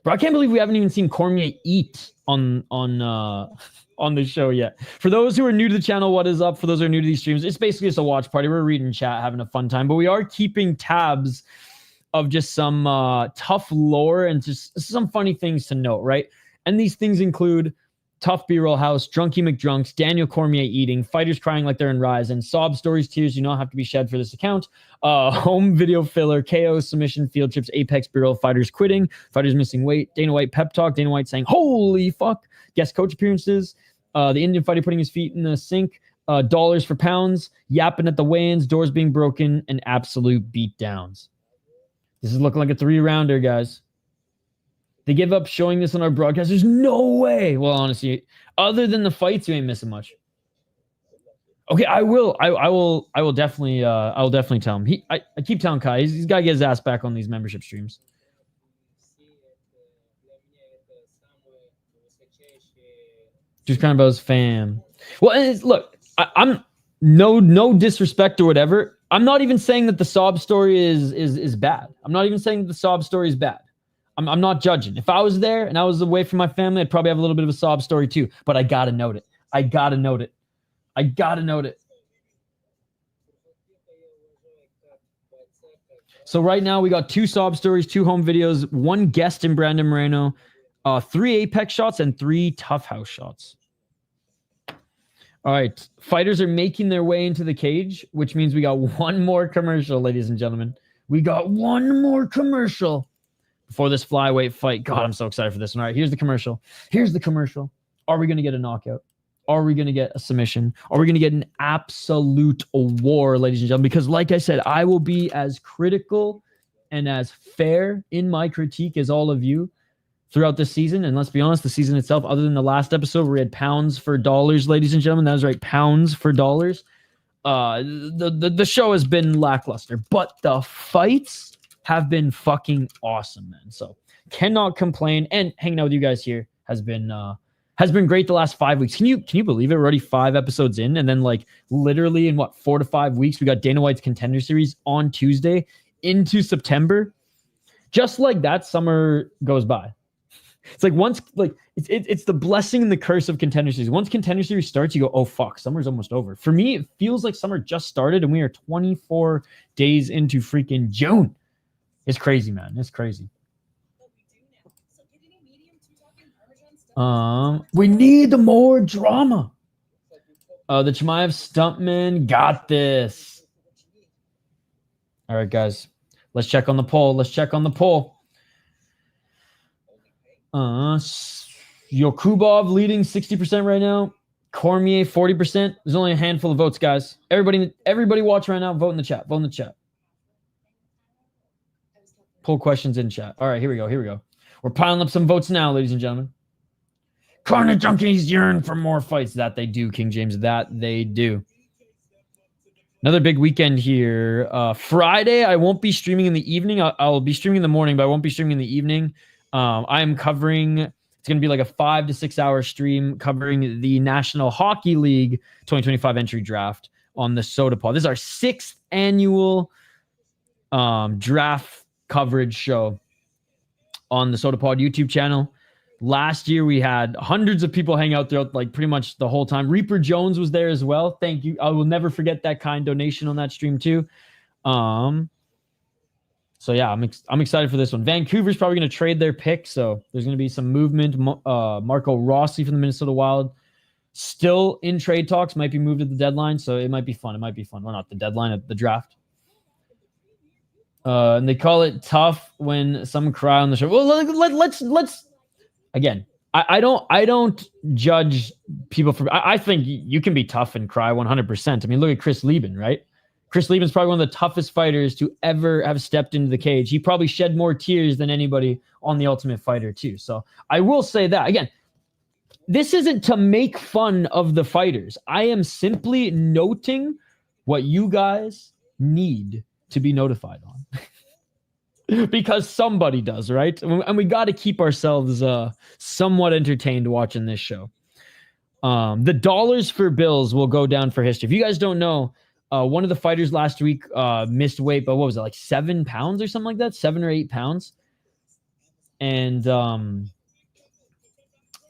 Bro, I can't believe we haven't even seen Cormier eat on the show yet. For those who are new to the channel, what is up? For those who are new to these streams, it's basically just a watch party. We're reading chat, having a fun time, but we are keeping tabs of just some tough lore and just some funny things to note, right? And these things include Tough B-roll house, Drunky McDrunks, Daniel Cormier eating, fighters crying like they're in Rise, and sob stories, tears do not have to be shed for this account. Home video filler, KO, submission, field trips, Apex B-roll, fighters quitting, fighters missing weight, Dana White pep talk, Dana White saying, holy fuck, guest coach appearances, the Indian fighter putting his feet in the sink, dollars for pounds, yapping at the weigh-ins, doors being broken, and absolute beatdowns. This is looking like a 3-rounder, guys. They give up showing this on our broadcast. There's no way. Well, honestly, other than the fights, you ain't missing much. Okay, I will definitely tell him. I keep telling Kai, he's got to get his ass back on these membership streams. Just kind of about his fam. Well, look, I'm no disrespect or whatever. I'm not even saying that the sob story is bad. I'm not even saying that the sob story is bad. I'm not judging. If I was there and I was away from my family, I'd probably have a little bit of a sob story too. But I gotta note it. So right now we got 2 sob stories, 2 home videos, 1 guest in Brandon Moreno, 3 Apex shots, and 3 Tough House shots. All right. Fighters are making their way into the cage, which means we got 1 more commercial, ladies and gentlemen. We got 1 more commercial before this flyweight fight. God, I'm so excited for this one. All right, here's the commercial. Are we going to get a knockout? Are we going to get a submission? Are we going to get an absolute war, ladies and gentlemen? Because like I said, I will be as critical and as fair in my critique as all of you throughout this season. And let's be honest, the season itself, other than the last episode where we had pounds for dollars, ladies and gentlemen, that was right, pounds for dollars. The show has been lackluster, but the fights have been fucking awesome, man. So cannot complain. And hanging out with you guys here has been has been great the last 5 weeks. Can you believe it? We're already 5 episodes in, and then like literally in what 4 to 5 weeks, we got Dana White's Contender Series on Tuesday into September. Just like that, summer goes by. It's like once like it's the blessing and the curse of Contender Series. Once Contender Series starts, you go, oh fuck, summer's almost over. For me, it feels like summer just started, and we are 24 days into freaking June. It's crazy, man. It's crazy. We need more drama. The Chimaev Stuntman got this. All right, guys. Let's check on the poll. Yokubov leading 60% right now. Cormier 40%. There's only a handful of votes, guys. Everybody watch right now. Vote in the chat. Poll questions in chat. All right, here we go. We're piling up some votes now, ladies and gentlemen. Carnage Junkies yearn for more fights. That they do, King James. That they do. Another big weekend here. Friday, I won't be streaming in the evening. I'll be streaming in the morning, but I won't be streaming in the evening. I'm covering, it's going to be like a 5 to 6 hour stream covering the National Hockey League 2025 entry draft on the Soda Pod. This is our 6th annual draft coverage show on the Soda Pod YouTube channel. Last year, we had hundreds of people hang out throughout like pretty much the whole time. Reaper Jones was there as well. Thank you. I will never forget that kind donation on that stream too. So yeah, I'm excited for this one. Vancouver's probably going to trade their pick, so there's going to be some movement. Marco Rossi from the Minnesota Wild still in trade talks, might be moved at the deadline, so it might be fun. Well, not the deadline, at the draft. And they call it tough when some cry on the show. Well, let's again. I don't judge people for. I think you can be tough and cry 100%. I mean, look at Chris Lieben, right? Chris Lieben's probably one of the toughest fighters to ever have stepped into the cage. He probably shed more tears than anybody on The Ultimate Fighter too. So I will say that again. This isn't to make fun of the fighters. I am simply noting what you guys need to be notified on. Because somebody does, right? And we got to keep ourselves somewhat entertained watching this show. The dollars for bills will go down for history. If you guys don't know, one of the fighters last week missed weight, but what was it, like 7 pounds or something like that? 7 or 8 pounds. And Chael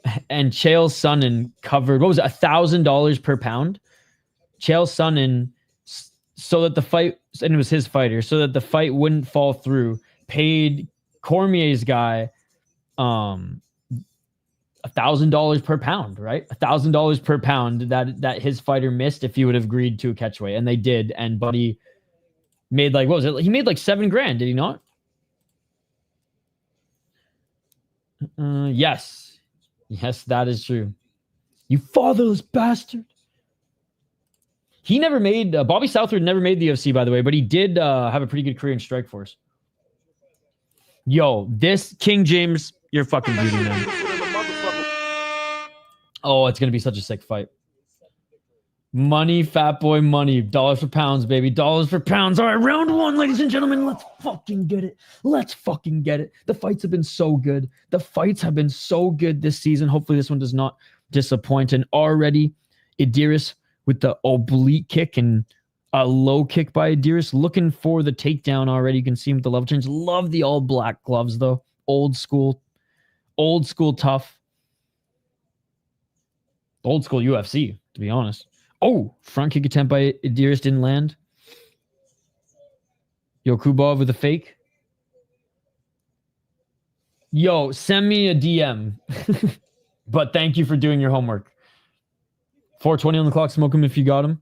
Sonnen covered, what was it, $1,000 per pound? Chael Sonnen, so that the fight, and it was his fighter, so that the fight wouldn't fall through, paid Cormier's guy $1,000 per pound, right? $1,000 per pound that his fighter missed if he would have agreed to a catch weight, and they did. And Buddy made like, what was it? He made like $7,000, did he not? Yes, that is true. You fatherless bastard. He never made Bobby Southward never made the UFC, by the way, but he did have a pretty good career in Strikeforce. Yo, this King James, you're fucking beauty, man. Oh, it's gonna be such a sick fight. Money, fat boy, money. Dollars for pounds, baby. Dollars for pounds. All right, round 1, ladies and gentlemen. Let's fucking get it. The fights have been so good. This season. Hopefully this one does not disappoint. And already, Idiris with the oblique kick and a low kick by Idiris. Looking for the takedown already. You can see him with the level change. Love the all black gloves, though. Old school tough. Old school UFC, to be honest. Oh, front kick attempt by Idiris didn't land. Yokubov with a fake. Yo, send me a DM. But thank you for doing your homework. 4:20 on the clock. Smoke him if you got him.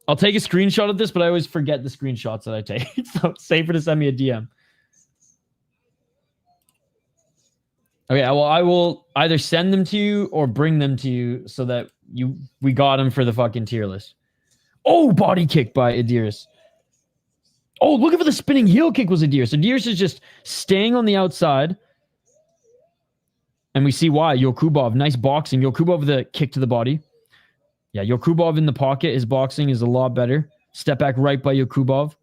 I'll take a screenshot of this, but I always forget the screenshots that I take. So safer to send me a DM. Okay, well, I will either send them to you or bring them to you so that we got them for the fucking tier list. Oh, body kick by Idiris. Oh, looking for the spinning heel kick was Idiris. Idiris is just staying on the outside. And we see why. Yokubov, nice boxing. Yokubov with a kick to the body. Yeah, Yokubov in the pocket. His boxing is a lot better. Step back right by Yokubov.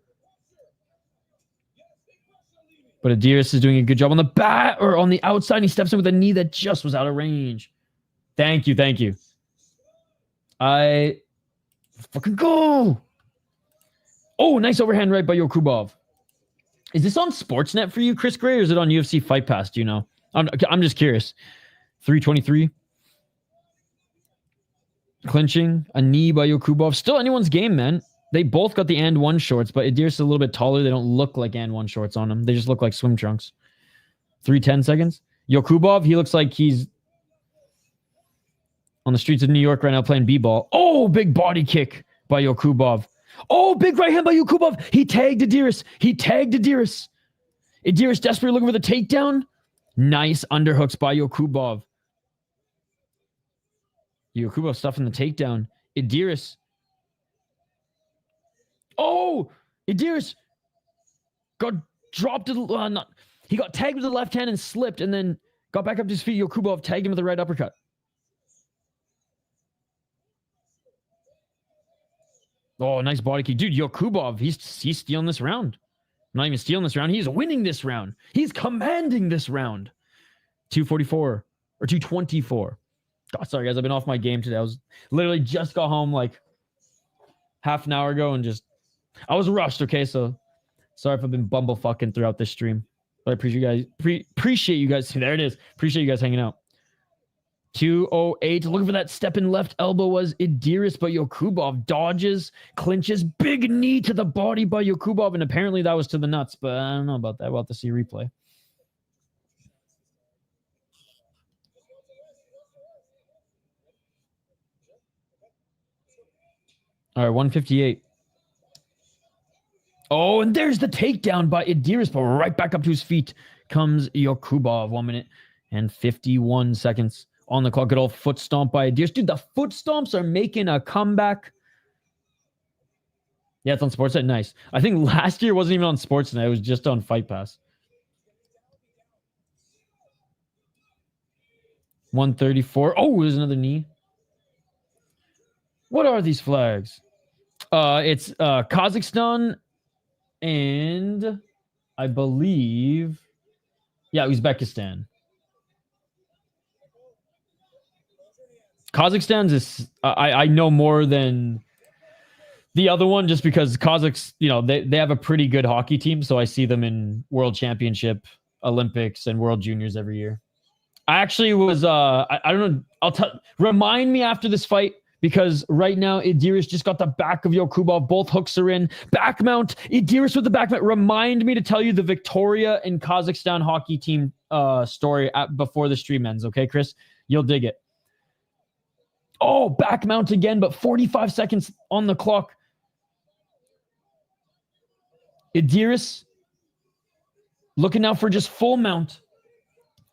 But Idiris is doing a good job on the back or on the outside. He steps in with a knee that just was out of range. Thank you. Thank you. I fucking go. Oh, nice overhand right by Yokubov. Is this on Sportsnet for you, Chris Gray, or is it on UFC Fight Pass? Do you know? I'm just curious. 323. Clinching. A knee by Yokubov. Still anyone's game, man. They both got the and one shorts, but Idiris is a little bit taller. They don't look like and one shorts on them. They just look like swim trunks. 3:10 seconds. Yokubov, he looks like he's on the streets of New York right now playing b-ball. Oh, big body kick by Yokubov. Oh, big right hand by Yokubov. He tagged Idiris. Idiris desperately looking for the takedown. Nice underhooks by Yokubov. Yokubov stuffing the takedown. Idiris. Oh, Idiris got dropped. He got tagged with the left hand and slipped and then got back up to his feet. Yokubov tagged him with the right uppercut. Oh, nice body kick. Dude, Yokubov, he's stealing this round. Not even stealing this round. He's winning this round. He's commanding this round. 244 or 224. God, sorry, guys. I've been off my game today. I was literally just got home like half an hour ago and I was rushed, okay? So sorry if I've been bumblefucking throughout this stream. But I appreciate you guys. Appreciate you guys. There it is. Appreciate you guys hanging out. 208. Looking for that step in left elbow was Idiris, but Yokubov dodges, clinches, big knee to the body by Yokubov, and apparently that was to the nuts, but I don't know about that. We'll have to see replay. All right, 158. Oh, and there's the takedown by Idiris, but right back up to his feet comes Yokubov. 1 minute and 51 seconds. On the clock, good old foot stomp by Idiris. Dude, the foot stomps are making a comeback. Yeah, it's on Sportsnet. Nice. I think last year wasn't even on Sportsnet. It was just on Fight Pass. 134. Oh, there's another knee. What are these flags? It's Kazakhstan and I believe, yeah, Uzbekistan. Kazakhstan's is I know more than the other one just because Kazakhs, you know, they have a pretty good hockey team, so I see them in World Championship, Olympics, and World Juniors every year. I actually was I don't know. Remind me after this fight because right now Idiris just got the back of Yokubov. Both hooks are in. Back mount. Idiris with the back mount. Remind me to tell you the Victoria and Kazakhstan hockey team story before the stream ends. Okay, Chris? You'll dig it. Oh, back mount again, but 45 seconds on the clock. Idiris looking out for just full mount.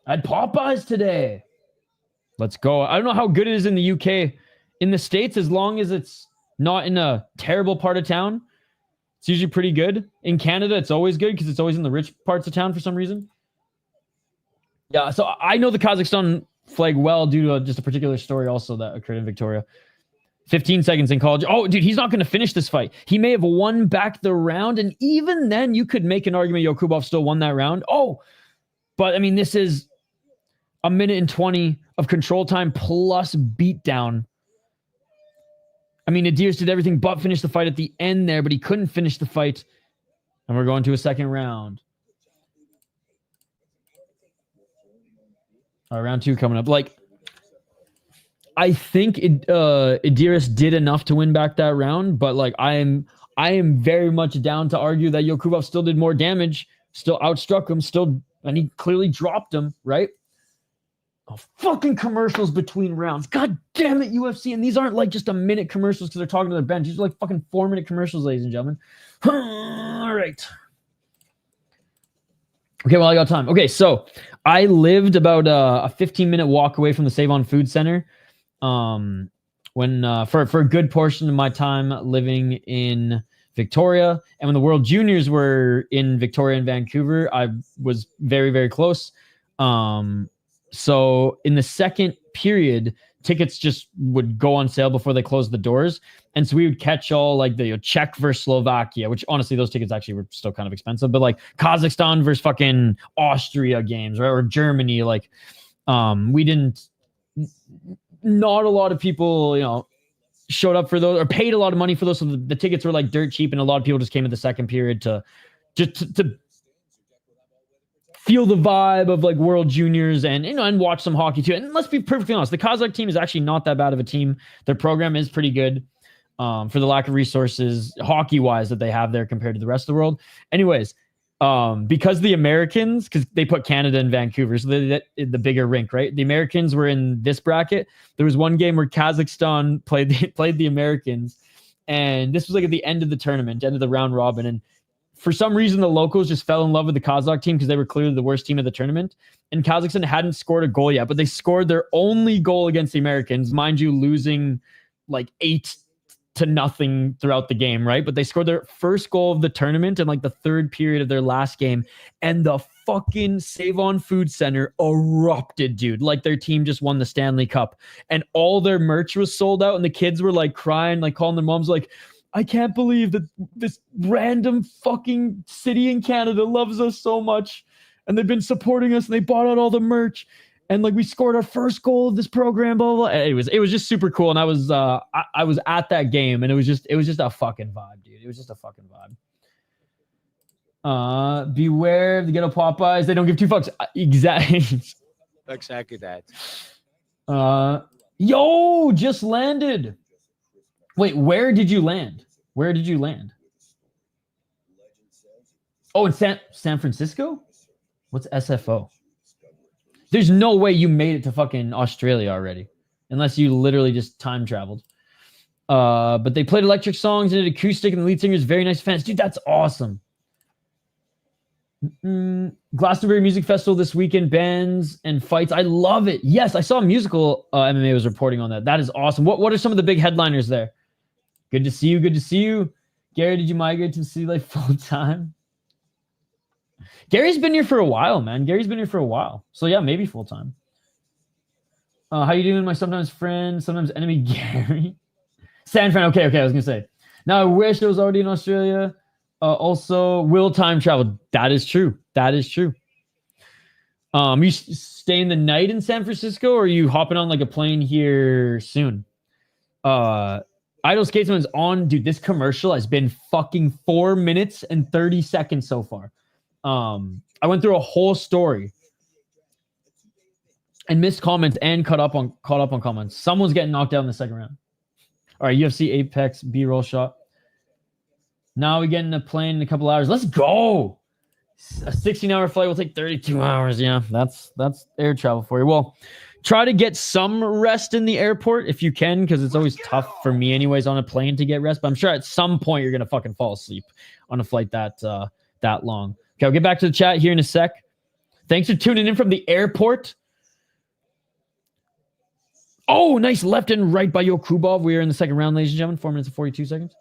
I had Popeyes today. Let's go. I don't know how good it is in the UK. In the States, as long as it's not in a terrible part of town, it's usually pretty good. In Canada, it's always good because it's always in the rich parts of town for some reason. Yeah, so I know the Kazakhstan flag well due to just a particular story also that occurred in Victoria. 15 seconds in college. Oh, dude, he's not going to finish this fight. He may have won back the round, and even then you could make an argument Yokubov still won that round. Oh, but I mean, this is a minute and 20 of control time plus beatdown. I mean, Idiris did everything but finish the fight at the end there, but he couldn't finish the fight. And we're going to a second round. All right, round two coming up. Like, I think Idiris did enough to win back that round, but like I am very much down to argue that Yokubov still did more damage, still outstruck him, and he clearly dropped him, right? Oh, fucking commercials between rounds. God damn it, UFC. And these aren't like just a minute commercials because they're talking to their bench. These are like fucking 4-minute commercials, ladies and gentlemen. All right. Okay, well, I got time. Okay, so I lived about a 15-minute walk away from the Save On Food Center when for a good portion of my time living in Victoria. And when the World Juniors were in Victoria and Vancouver, I was very, very close. So in the second period, tickets just would go on sale before they closed the doors. And so we would catch all like the Czech versus Slovakia, which honestly, those tickets actually were still kind of expensive, but like Kazakhstan versus fucking Austria games, right? Or Germany. Like, we didn't not a lot of people, you know, showed up for those or paid a lot of money for those. So the tickets were like dirt cheap, and a lot of people just came in the second period to feel the vibe of like World Juniors and, you know, and watch some hockey too. And let's be perfectly honest, the Kazakh team is actually not that bad of a team. Their program is pretty good for the lack of resources hockey wise that they have there compared to the rest of the world. Anyways, because the Americans, because they put Canada in Vancouver, so the bigger rink, right? The Americans were in this bracket. There was one game where Kazakhstan played the Americans, and this was like at the end of the tournament, end of the round robin, and for some reason the locals just fell in love with the Kazakh team because they were clearly the worst team of the tournament, and Kazakhstan hadn't scored a goal yet, but they scored their only goal against the Americans, mind you, losing like 8-0 throughout the game, right? But they scored their first goal of the tournament in like the third period of their last game, and the fucking Save On Food Center erupted, dude. Like their team just won the Stanley Cup, and all their merch was sold out, and the kids were like crying, like calling their moms like, I can't believe that this random fucking city in Canada loves us so much, and they've been supporting us, and they bought out all the merch. And like we scored our first goal of this program, blah, blah, blah. It was just super cool. And I was at that game, and it was just a fucking vibe, dude. It was just a fucking vibe. Beware of the ghetto Popeyes. They don't give two fucks. Exactly. Exactly that. Yo, just landed. Wait, where did you land? Where did you land? Oh, in San Francisco? What's SFO? There's no way you made it to fucking Australia already, unless you literally just time traveled. But they played electric songs and did acoustic, and the lead singer is very nice fans. Dude, that's awesome. Glastonbury Music Festival this weekend, bands and fights. I love it. Yes, I saw Musical MMA was reporting on that. That is awesome. What are some of the big headliners there? Good to see you. Good to see you. Gary, did you migrate to City Life full time? Gary's been here for a while, man. Gary's been here for a while. So yeah, maybe full time. How you doing, my sometimes friend, sometimes enemy Gary? San Fran. Okay. I was gonna say. Now I wish I was already in Australia. Also, will time travel? That is true. That is true. You staying the night in San Francisco, or are you hopping on like a plane here soon? Idle Skatesman is on, dude. This commercial has been fucking 4 minutes and 30 seconds so far. I went through a whole story and missed comments and caught up on comments. Someone's getting knocked out in the second round. All right, UFC Apex B-roll shot. Now we get in a plane in a couple hours. Let's go. A 16-hour flight will take 32 hours. Yeah, that's air travel for you. Well, try to get some rest in the airport if you can, because it's always tough for me anyways on a plane to get rest. But I'm sure at some point you're going to fucking fall asleep on a flight that long. Okay, I'll get back to the chat here in a sec. Thanks for tuning in from the airport. Oh, nice left and right by Yokubov. We are in the second round, ladies and gentlemen. 4 minutes and 42 seconds.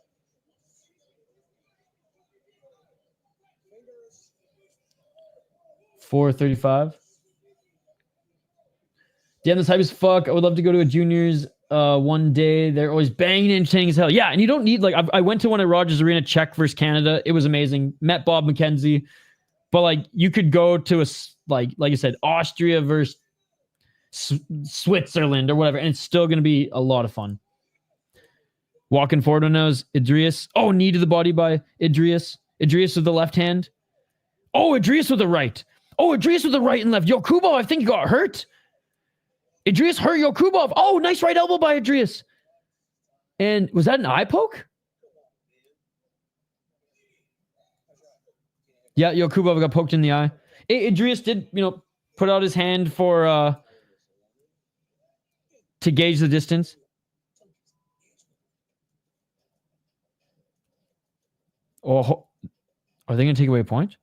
$4.35. Damn, this hype as fuck. I would love to go to a juniors one day. They're always banging and entertaining as hell. Yeah, and you don't need, like, I went to one at Rogers Arena, Czech versus Canada. It was amazing. Met Bob McKenzie. But, like, you could go to a, like I said, Austria versus Switzerland or whatever, and it's still going to be a lot of fun. Walking forward on those, Idiris. Oh, knee to the body by Idiris. Idiris with the left hand. Oh, Idiris with the right. Oh, Idiris with the right and left. Yokubov, I think he got hurt. Idiris hurt Yokubov. Oh, nice right elbow by Idiris. And was that an eye poke? Yeah, Yokubov got poked in the eye. Idiris did, put out his hand for to gauge the distance. Oh, are they going to take away a point?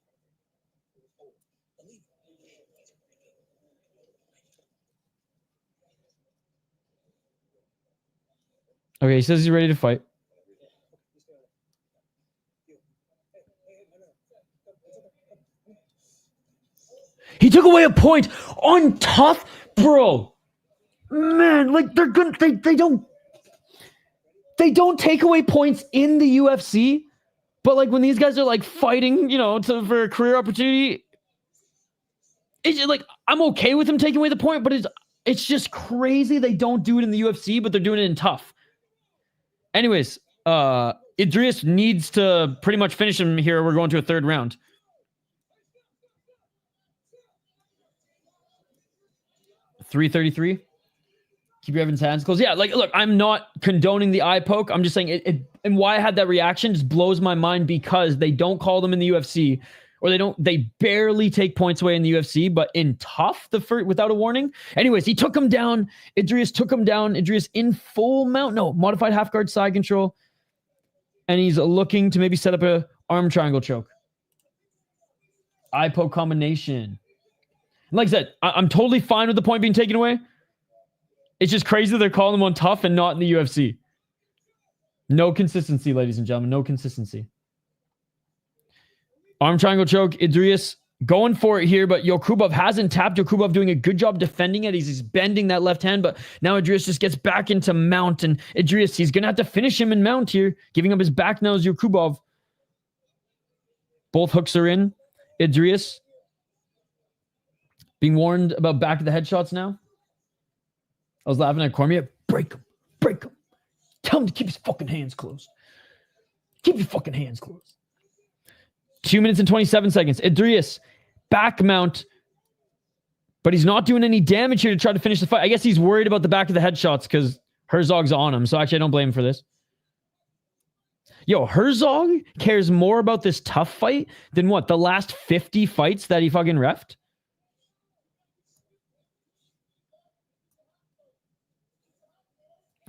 Okay, he says he's ready to fight. He took away a point on TUF, bro. Man, like they don't take away points in the UFC, but like when these guys are like fighting, for a career opportunity, it's like I'm okay with him taking away the point, but It's just crazy they don't do it in the UFC, but they're doing it in TUF. Anyways, Idiris needs to pretty much finish him here. We're going to a third round. .333. Keep your Evans hands closed. Yeah, like, look, I'm not condoning the eye poke. I'm just saying it and why I had that reaction just blows my mind because they don't call them in the UFC, or they barely take points away in the UFC, but in TUF, without a warning. Anyways, he took him down. Idiris took him down. Idiris in full mount. No, modified half guard side control. And he's looking to maybe set up a arm triangle choke. Eye poke combination. Like I said, I'm totally fine with the point being taken away. It's just crazy they're calling him on TUF and not in the UFC. No consistency, ladies and gentlemen. No consistency. Arm triangle choke. Idiris going for it here, but Yokubov hasn't tapped. Yokubov doing a good job defending it. He's bending that left hand, but now Idiris just gets back into mount, and Idiris, he's going to have to finish him in mount here. Giving up his back now is Yokubov. Both hooks are in. Idiris being warned about back of the headshots now. I was laughing at Cormier. Break him. Break him. Tell him to keep his fucking hands closed. Keep your fucking hands closed. 2 minutes and 27 seconds. Idiris, back mount. But he's not doing any damage here to try to finish the fight. I guess he's worried about the back of the headshots because Herzog's on him. So actually, I don't blame him for this. Yo, Herzog cares more about this TUF fight than what? The last 50 fights that he fucking reffed?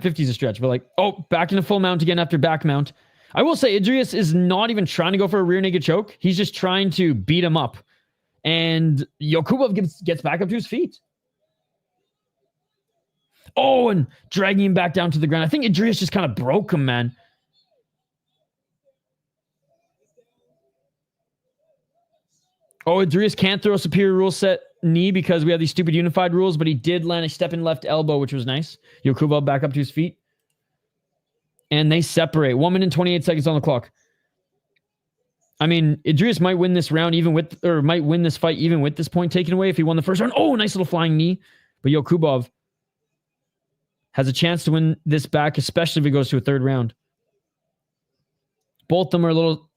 .50's a stretch, but like, oh, back into full mount again after back mount. I will say Idiris is not even trying to go for a rear naked choke. He's just trying to beat him up. And Yokubov gets back up to his feet. Oh, and dragging him back down to the ground. I think Idiris just kind of broke him, man. Oh, Idiris can't throw a superior rule set knee because we have these stupid unified rules, but he did land a step in left elbow, which was nice. Yokubov back up to his feet. And they separate. 1 minute and 28 seconds on the clock. I mean, Idiris might win this round might win this fight even with this point taken away if he won the first round. Oh, nice little flying knee. But Yokubov has a chance to win this back, especially if it goes to a third round. Both of them are a little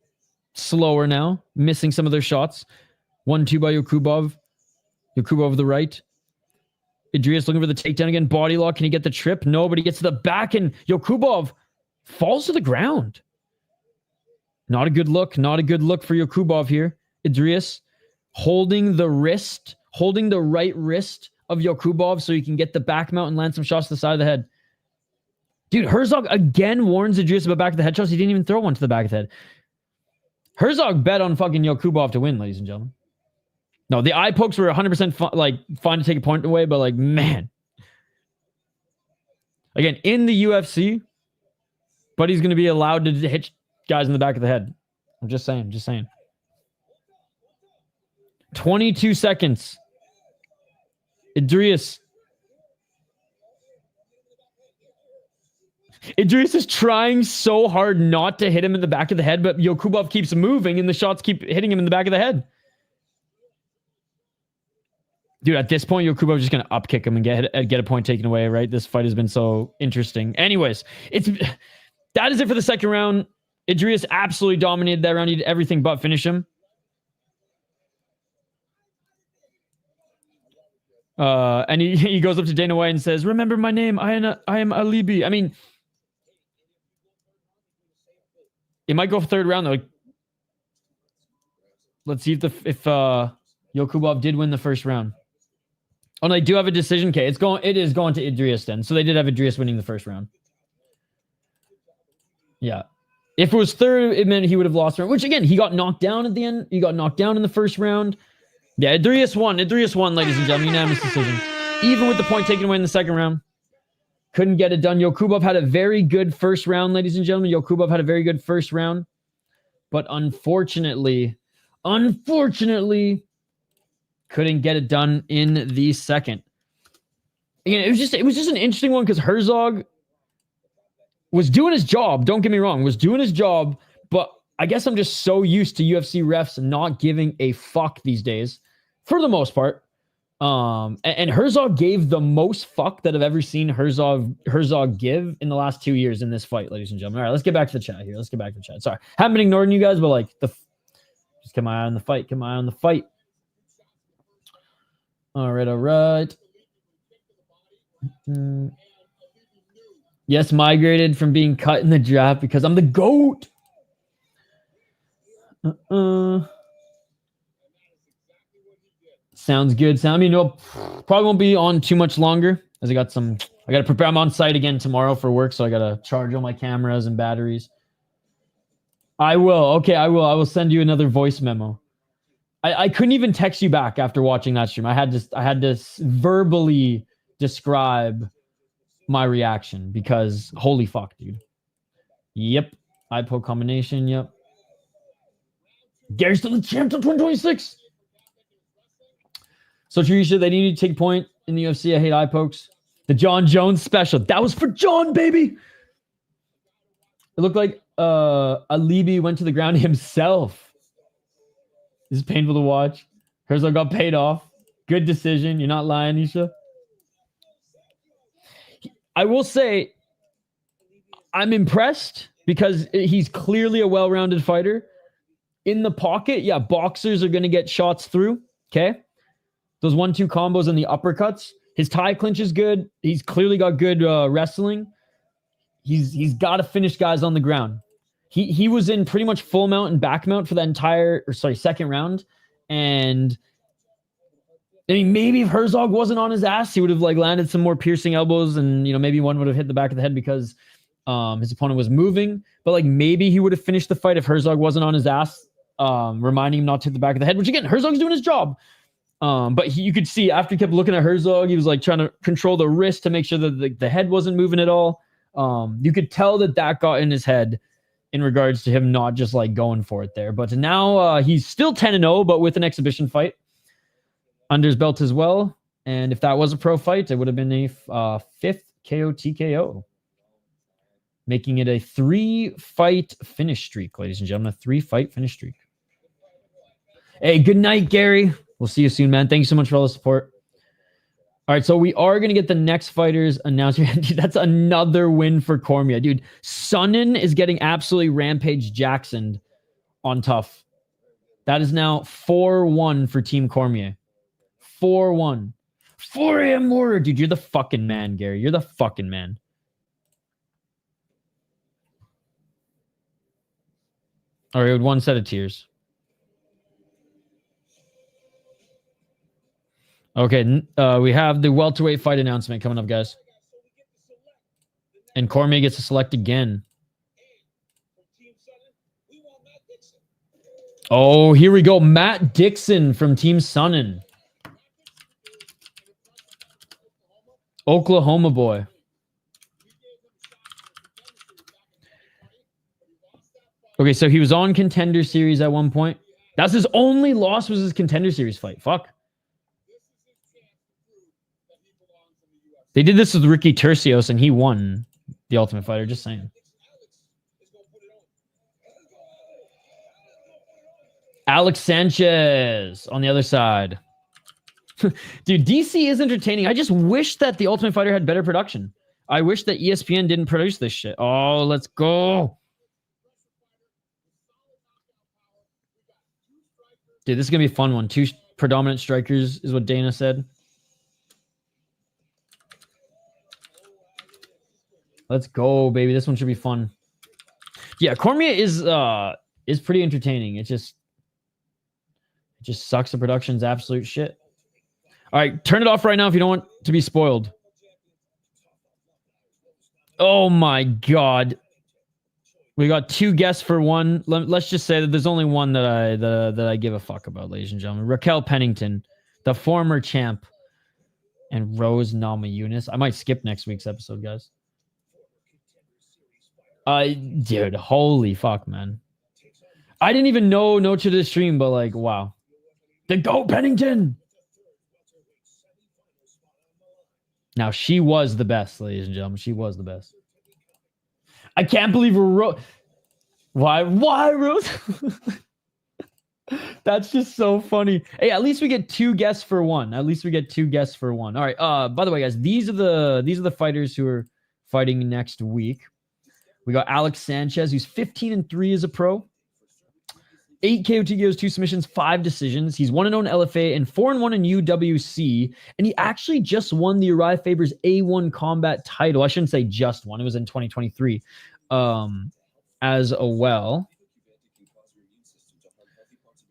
slower now, missing some of their shots. 1-2 by Yokubov. Yokubov to the right. Idiris looking for the takedown again. Body lock. Can he get the trip? No, but he gets to the back, and Yokubov falls to the ground. Not a good look. Not a good look for Yokubov here. Idiris holding the right wrist of Yokubov so he can get the back mount and land some shots to the side of the head. Dude, Herzog again warns Idiris about back of the head shots. He didn't even throw one to the back of the head. Herzog bet on fucking Yokubov to win, ladies and gentlemen. No, the eye pokes were 100% fine to take a point away, but like, man. Again, in the UFC, but he's going to be allowed to hit guys in the back of the head. I'm just saying. 22 seconds. Idiris is trying so hard not to hit him in the back of the head, but Yokubov keeps moving and the shots keep hitting him in the back of the head. Dude, at this point, Yokubov is just going to upkick him and get a point taken away, right? This fight has been so interesting. Anyways, that is it for the second round. Idiris absolutely dominated that round. He did everything but finish him. And he goes up to Dana White and says, "Remember my name. I am Alibi." I mean, it might go for third round though. Let's see if Yokubov did win the first round. Oh, no, they do have a decision. Okay, it is going to Idiris then. So they did have Idiris winning the first round. Yeah. If it was third, it meant he would have lost the round. Which again, he got knocked down at the end. He got knocked down in the first round. Yeah, Idiris won. Idiris won, ladies and gentlemen. Unanimous decision. Even with the point taken away in the second round. Couldn't get it done. Yokubov had a very good first round, ladies and gentlemen. Yokubov had a very good first round. But unfortunately, couldn't get it done in the second. Again, it was just an interesting one because Herzog was doing his job. Don't get me wrong, was doing his job, but I guess I'm just so used to UFC refs not giving a fuck these days, for the most part. And Herzog gave the most fuck that I've ever seen Herzog give in the last 2 years in this fight, ladies and gentlemen. All right, let's get back to the chat here. Sorry, haven't been ignoring you guys, but like just keep my eye on the fight. All right. Yes, migrated from being cut in the draft because I'm the GOAT. Sounds good. Probably won't be on too much longer as I got to prepare. I'm on site again tomorrow for work, so I got to charge all my cameras and batteries. I will. Okay, I will. I will send you another voice memo. I couldn't even text you back after watching that stream. I had to verbally describe my reaction because holy fuck, dude. Yep. Eye poke combination. Yep. Gary's still the champ till 2026. So Teresa, they need to take point in the UFC. I hate eye pokes. The John Jones special. That was for John, baby. It looked like Alibi went to the ground himself. This is painful to watch. Herzog got paid off. Good decision. You're not lying, Nisha. I will say I'm impressed because he's clearly a well-rounded fighter. In the pocket, yeah, boxers are going to get shots through. Okay. Those 1-2 combos and the uppercuts. His tie clinch is good. He's clearly got good wrestling. He's got to finish guys on the ground. He was in pretty much full mount and back mount for that second round. And I mean, maybe if Herzog wasn't on his ass, he would have like landed some more piercing elbows, and maybe one would have hit the back of the head because his opponent was moving. But like maybe he would have finished the fight if Herzog wasn't on his ass, reminding him not to hit the back of the head. Which again, Herzog's doing his job. But you could see after he kept looking at Herzog, he was like trying to control the wrist to make sure that the head wasn't moving at all. You could tell that got in his head in regards to him not just like going for it there. But now he's still 10-0, but with an exhibition fight under his belt as well. And if that was a pro fight, it would have been a 5th KO TKO, making it a 3-fight finish streak, ladies and gentlemen. A 3-fight finish streak. Hey, good night, Gary. We'll see you soon, man. Thank you so much for all the support. All right, so we are going to get the next fighters announced. That's another win for Cormier. Dude, Sonnen is getting absolutely rampage Jacksoned on TUF. That is now 4-1 for Team Cormier. 4-1. 4 a.m. Warrior. Dude, you're the fucking man, Gary. You're the fucking man. All right, with one set of tears. Okay, we have the welterweight fight announcement coming up, guys. And Cormier gets to select again. Oh, here we go. Matt Dixon from Team Sonnen. Oklahoma boy. Okay, so he was on Contender Series at one point. That's his only loss, was his Contender Series fight. Fuck. They did this with Ricky Tercios, and he won the Ultimate Fighter. Just saying. Alex Sanchez on the other side. Dude, DC is entertaining. I just wish that the Ultimate Fighter had better production. I wish that ESPN didn't produce this shit. Oh, let's go. Dude, this is going to be a fun one. 2 predominant strikers is what Dana said. Let's go, baby. This one should be fun. Yeah, Cormier is pretty entertaining. It just sucks. The production's absolute shit. All right, turn it off right now if you don't want to be spoiled. Oh my god. We got 2 guests for one. Let's just say that there's only one that I give a fuck about, ladies and gentlemen. Raquel Pennington, the former champ, and Rose Namajunas. I might skip next week's episode, guys. Dude, holy fuck, man. I didn't even know no to this stream, but like, wow. The GOAT Pennington. Now, she was the best, ladies and gentlemen. She was the best. I can't believe Rose. Why Rose? That's just so funny. Hey, at least we get 2 guests for one. At least we get 2 guests for one. All right. By the way, guys, these are the fighters who are fighting next week. We got Alex Sanchez, who's 15-3 as a pro. 8 KO TKOs, 2 submissions, 5 decisions. He's 1-0 in LFA and 4-1 in UWC. And he actually just won the Uriah Faber's A1 combat title. I shouldn't say just won. It was in 2023 as well.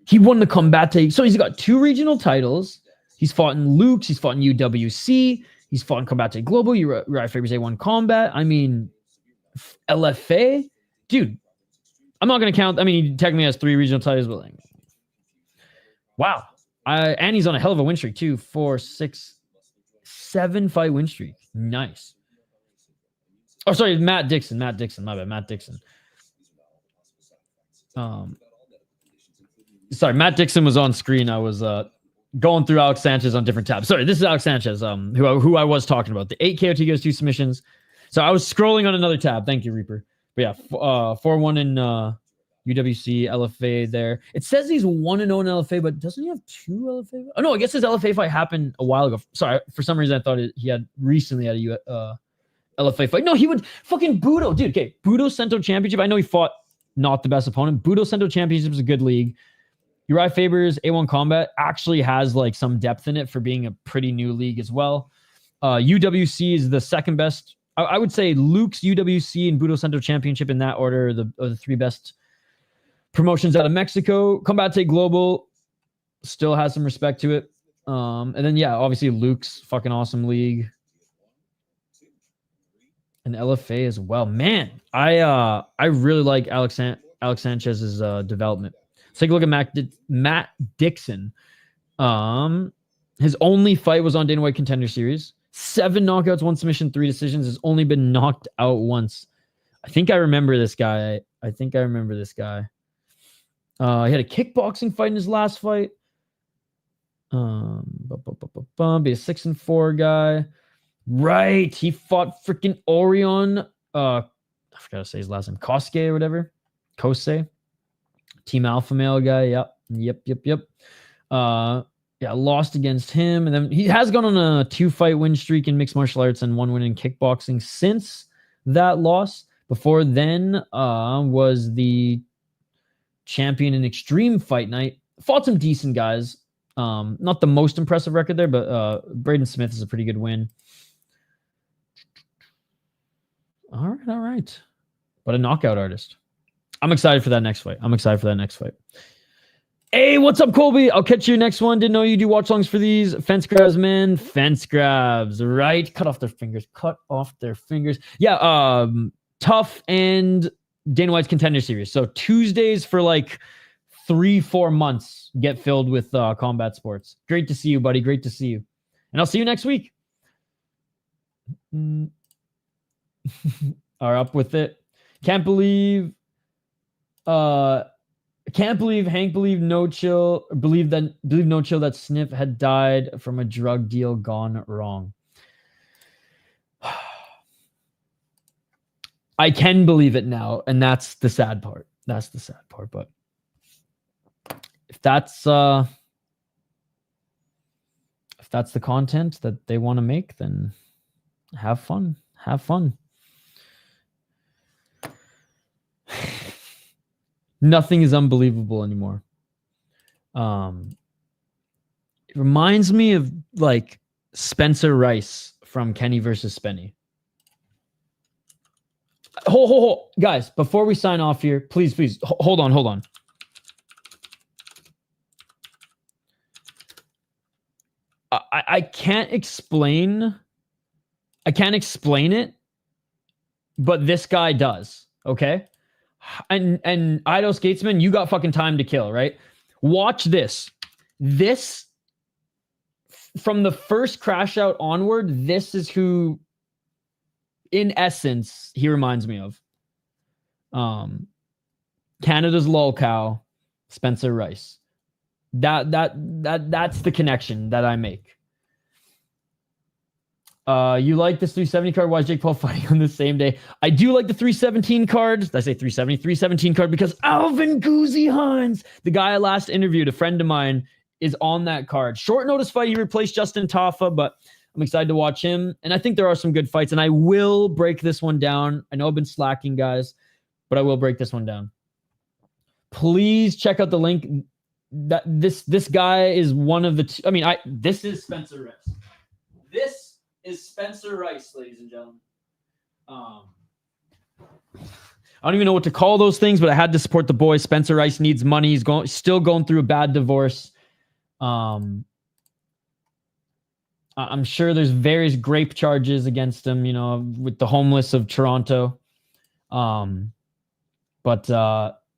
He won the Combate. So he's got 2 regional titles. He's fought in Luke's. He's fought in UWC. He's fought in Combate Global, Uriah Faber's A1 combat. I mean, LFA? Dude, I'm not going to count. I mean, he technically has 3 regional titles, but like, wow. And he's on a hell of a win streak, too. 4, 6, 7 fight win streak. Nice. Oh, sorry, Matt Dixon. My bad, Matt Dixon. Sorry, Matt Dixon was on screen. I was going through Alex Sanchez on different tabs. Sorry, this is Alex Sanchez, who I was talking about. The 8 KO TKOs, 2 submissions. So I was scrolling on another tab. Thank you, Reaper. But yeah, 4-1 in UWC, LFA there. It says he's 1-0 in LFA, but doesn't he have 2 LFA? Oh, no, I guess his LFA fight happened a while ago. Sorry, for some reason I thought he had recently had a LFA fight. No, he would fucking Budo. Dude, okay, Budo Sento Championship. I know he fought not the best opponent. Budo Sento Championship is a good league. Uriah Faber's A1 Combat actually has like some depth in it for being a pretty new league as well. UWC is the second best. I would say Luke's, UWC, and Budo Sento Championship in that order are the 3 best promotions out of Mexico. Combate Global still has some respect to it. And then, yeah, obviously Luke's fucking awesome league. And LFA as well. Man, I really like Alex Sanchez's development. Let's take a look at Matt Dixon. His only fight was on Dana White Contender Series. 7 knockouts, 1 submission, 3 decisions. Has only been knocked out once. I think I remember this guy. He had a kickboxing fight in his last fight. Be a 6-4 guy. Right. He fought freaking Orion. I forgot to say his last name. Kosuke or whatever. Kosei. Team Alpha Male guy. Yep. Yeah, lost against him. And then he has gone on a 2-fight win streak in mixed martial arts and 1 win in kickboxing since that loss. Before then was the champion in Extreme Fight Night. Fought some decent guys. Not the most impressive record there, but Braden Smith is a pretty good win. All right. But a knockout artist. I'm excited for that next fight. Hey, what's up, Colby? I'll catch you next one. Didn't know you do watch longs for these. Fence grabs, man. Fence grabs, right? Cut off their fingers. Yeah, TUF and Dana White's Contender Series. So Tuesdays for like 3-4 months get filled with combat sports. Great to see you, buddy. Great to see you. And I'll see you next week. Are up with it. Can't believe Hank believed No Chill that Sniff had died from a drug deal gone wrong. I can believe it now, and that's the sad part. But if that's the content that they want to make, then have fun. Nothing is unbelievable anymore. It reminds me of like Spencer Rice from Kenny versus Spenny. Hold. Guys, before we sign off here, please, hold on. I can't explain it, but this guy does, okay? And Ido Skatesman, you got fucking time to kill, right? Watch this. This, from the first crash out onward, this is who, in essence, he reminds me of. Canada's lol cow, Spencer Rice. That's the connection that I make. You like this 370 card? Why is Jake Paul fighting on the same day? I do like the 317 card. Did I say 370? 317 card because Alvin Guzzi Hines, the guy I last interviewed, a friend of mine, is on that card. Short notice fight. He replaced Justin Tafa, but I'm excited to watch him. And I think there are some good fights, and I will break this one down. I know I've been slacking, guys, but I will break this one down. Please check out the link. That this guy is one of the two. I mean, this is Spencer Rice. This is Spencer Rice, ladies and gentlemen. I don't even know what to call those things, but I had to support the boy. Spencer Rice needs money. He's still going through a bad divorce. I'm sure there's various grape charges against him, you know, with the homeless of Toronto.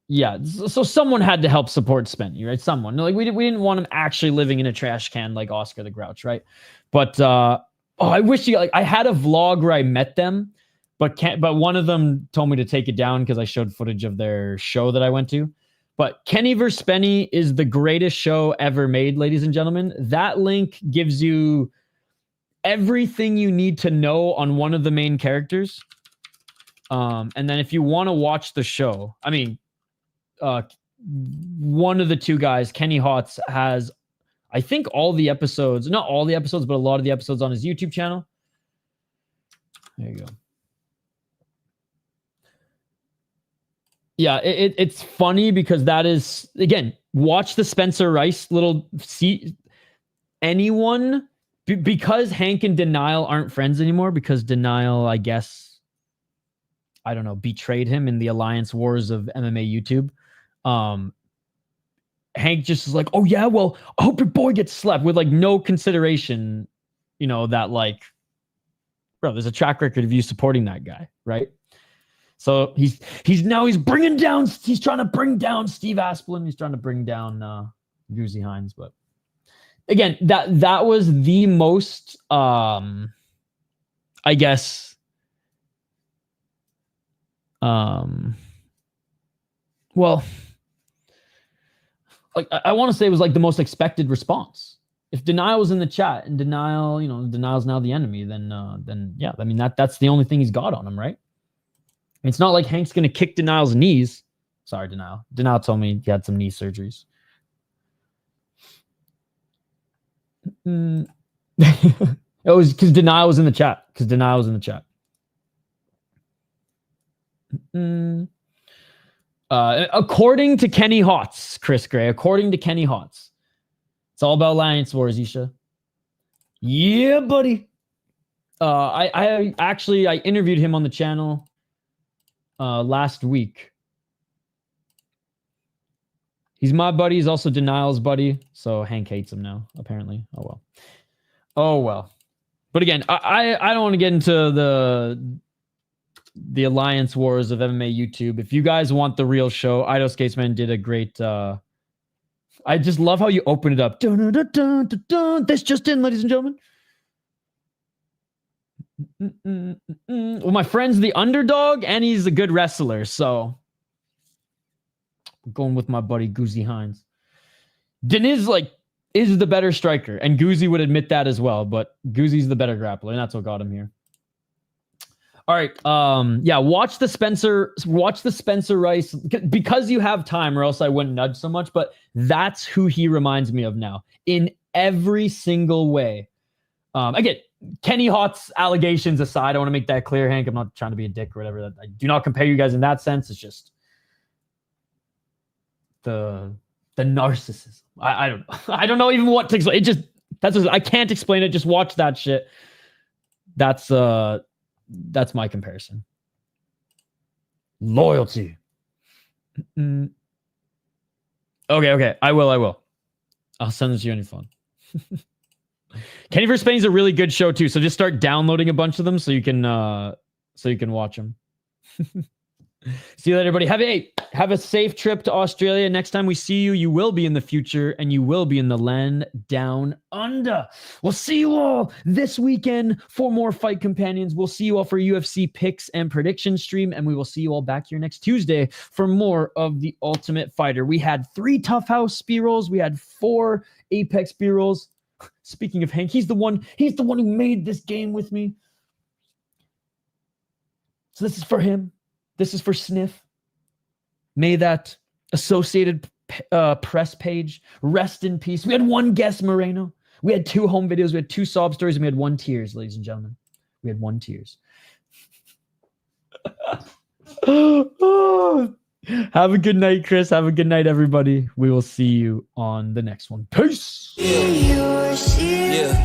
Yeah, so someone had to help support Spenny, right? Someone. Like we didn't want him actually living in a trash can like Oscar the Grouch, right? But I wish I had a vlog where I met them, but one of them told me to take it down because I showed footage of their show that I went to. But Kenny vs. Spenny is the greatest show ever made, ladies and gentlemen. That link gives you everything you need to know on one of the main characters. And then if you want to watch the show, I mean, one of the two guys, Kenny Hotz, has, I think, all the episodes, not all the episodes, but a lot of the episodes on his YouTube channel. There you go. Yeah, it's funny because that is, again, watch the Spencer Rice little anyone, because Hank and Denial aren't friends anymore, because Denial, I guess, I don't know, betrayed him in the alliance wars of MMA YouTube. Hank just is like, oh yeah, well, I hope your boy gets slept, with like no consideration, you know, that like, bro, there's a track record of you supporting that guy, right? So he's bringing down, he's trying to bring down Steve Asplin, he's trying to bring down Guzzi Hines, but again, that was the most I guess well, like I want to say it was like the most expected response. If Denial was in the chat and Denial, you know, Denial's now the enemy, then yeah, I mean that's the only thing he's got on him, right? It's not like Hank's gonna kick Denial's knees. Sorry, Denial. Denial told me he had some knee surgeries. It was because Denial was in the chat. According to Kenny Hotz, Chris Gray, according to Kenny Hotz, it's all about Alliance Wars, Isha. Yeah, buddy. I interviewed him on the channel last week. He's my buddy. He's also Denial's buddy. So Hank hates him now, apparently. Oh well. But again, I don't want to get into the alliance wars of MMA YouTube. If you guys want the real show, Ido Skatesman did a great I just love how you open it up. Dun, dun, dun, dun, dun, dun. This just in, ladies and gentlemen. Well, my friend's the underdog and he's a good wrestler, so I'm going with my buddy Guzzi Hines. Deniz is the better striker, and Guzzi would admit that as well, but Guzzi's the better grappler, and that's what got him here. All right. Yeah, watch the Spencer Rice, because you have time, or else I wouldn't nudge so much, but that's who he reminds me of now in every single way. Again, Kenny Hotz allegations aside, I want to make that clear, Hank. I'm not trying to be a dick or whatever. I do not compare you guys in that sense. It's just the narcissism. I don't know. I don't know even what to explain. I can't explain it. Just watch that shit. That's my comparison. Loyalty. Okay. I will. I'll send this to you on your phone. Kenny vs. Spain is a really good show too. So just start downloading a bunch of them so you can watch them. See you later, everybody. Have a safe trip to Australia. Next time we see you, you will be in the future and you will be in the land down under. We'll see you all this weekend for more Fight Companions. We'll see you all for UFC picks and prediction stream, and we will see you all back here next Tuesday for more of The Ultimate Fighter. We had 3 Tough House B-rolls. We had 4 Apex B-rolls. Speaking of Hank, he's the one who made this game with me. So this is for him. This is for Sniff. May that Associated Press page rest in peace. We had one guest, Moreno. We had 2 home videos. We had 2 sob stories, and we had 1 tears, ladies and gentlemen. We had 1 tears. Have a good night, Chris. Have a good night, everybody. We will see you on the next one. Peace. Yeah.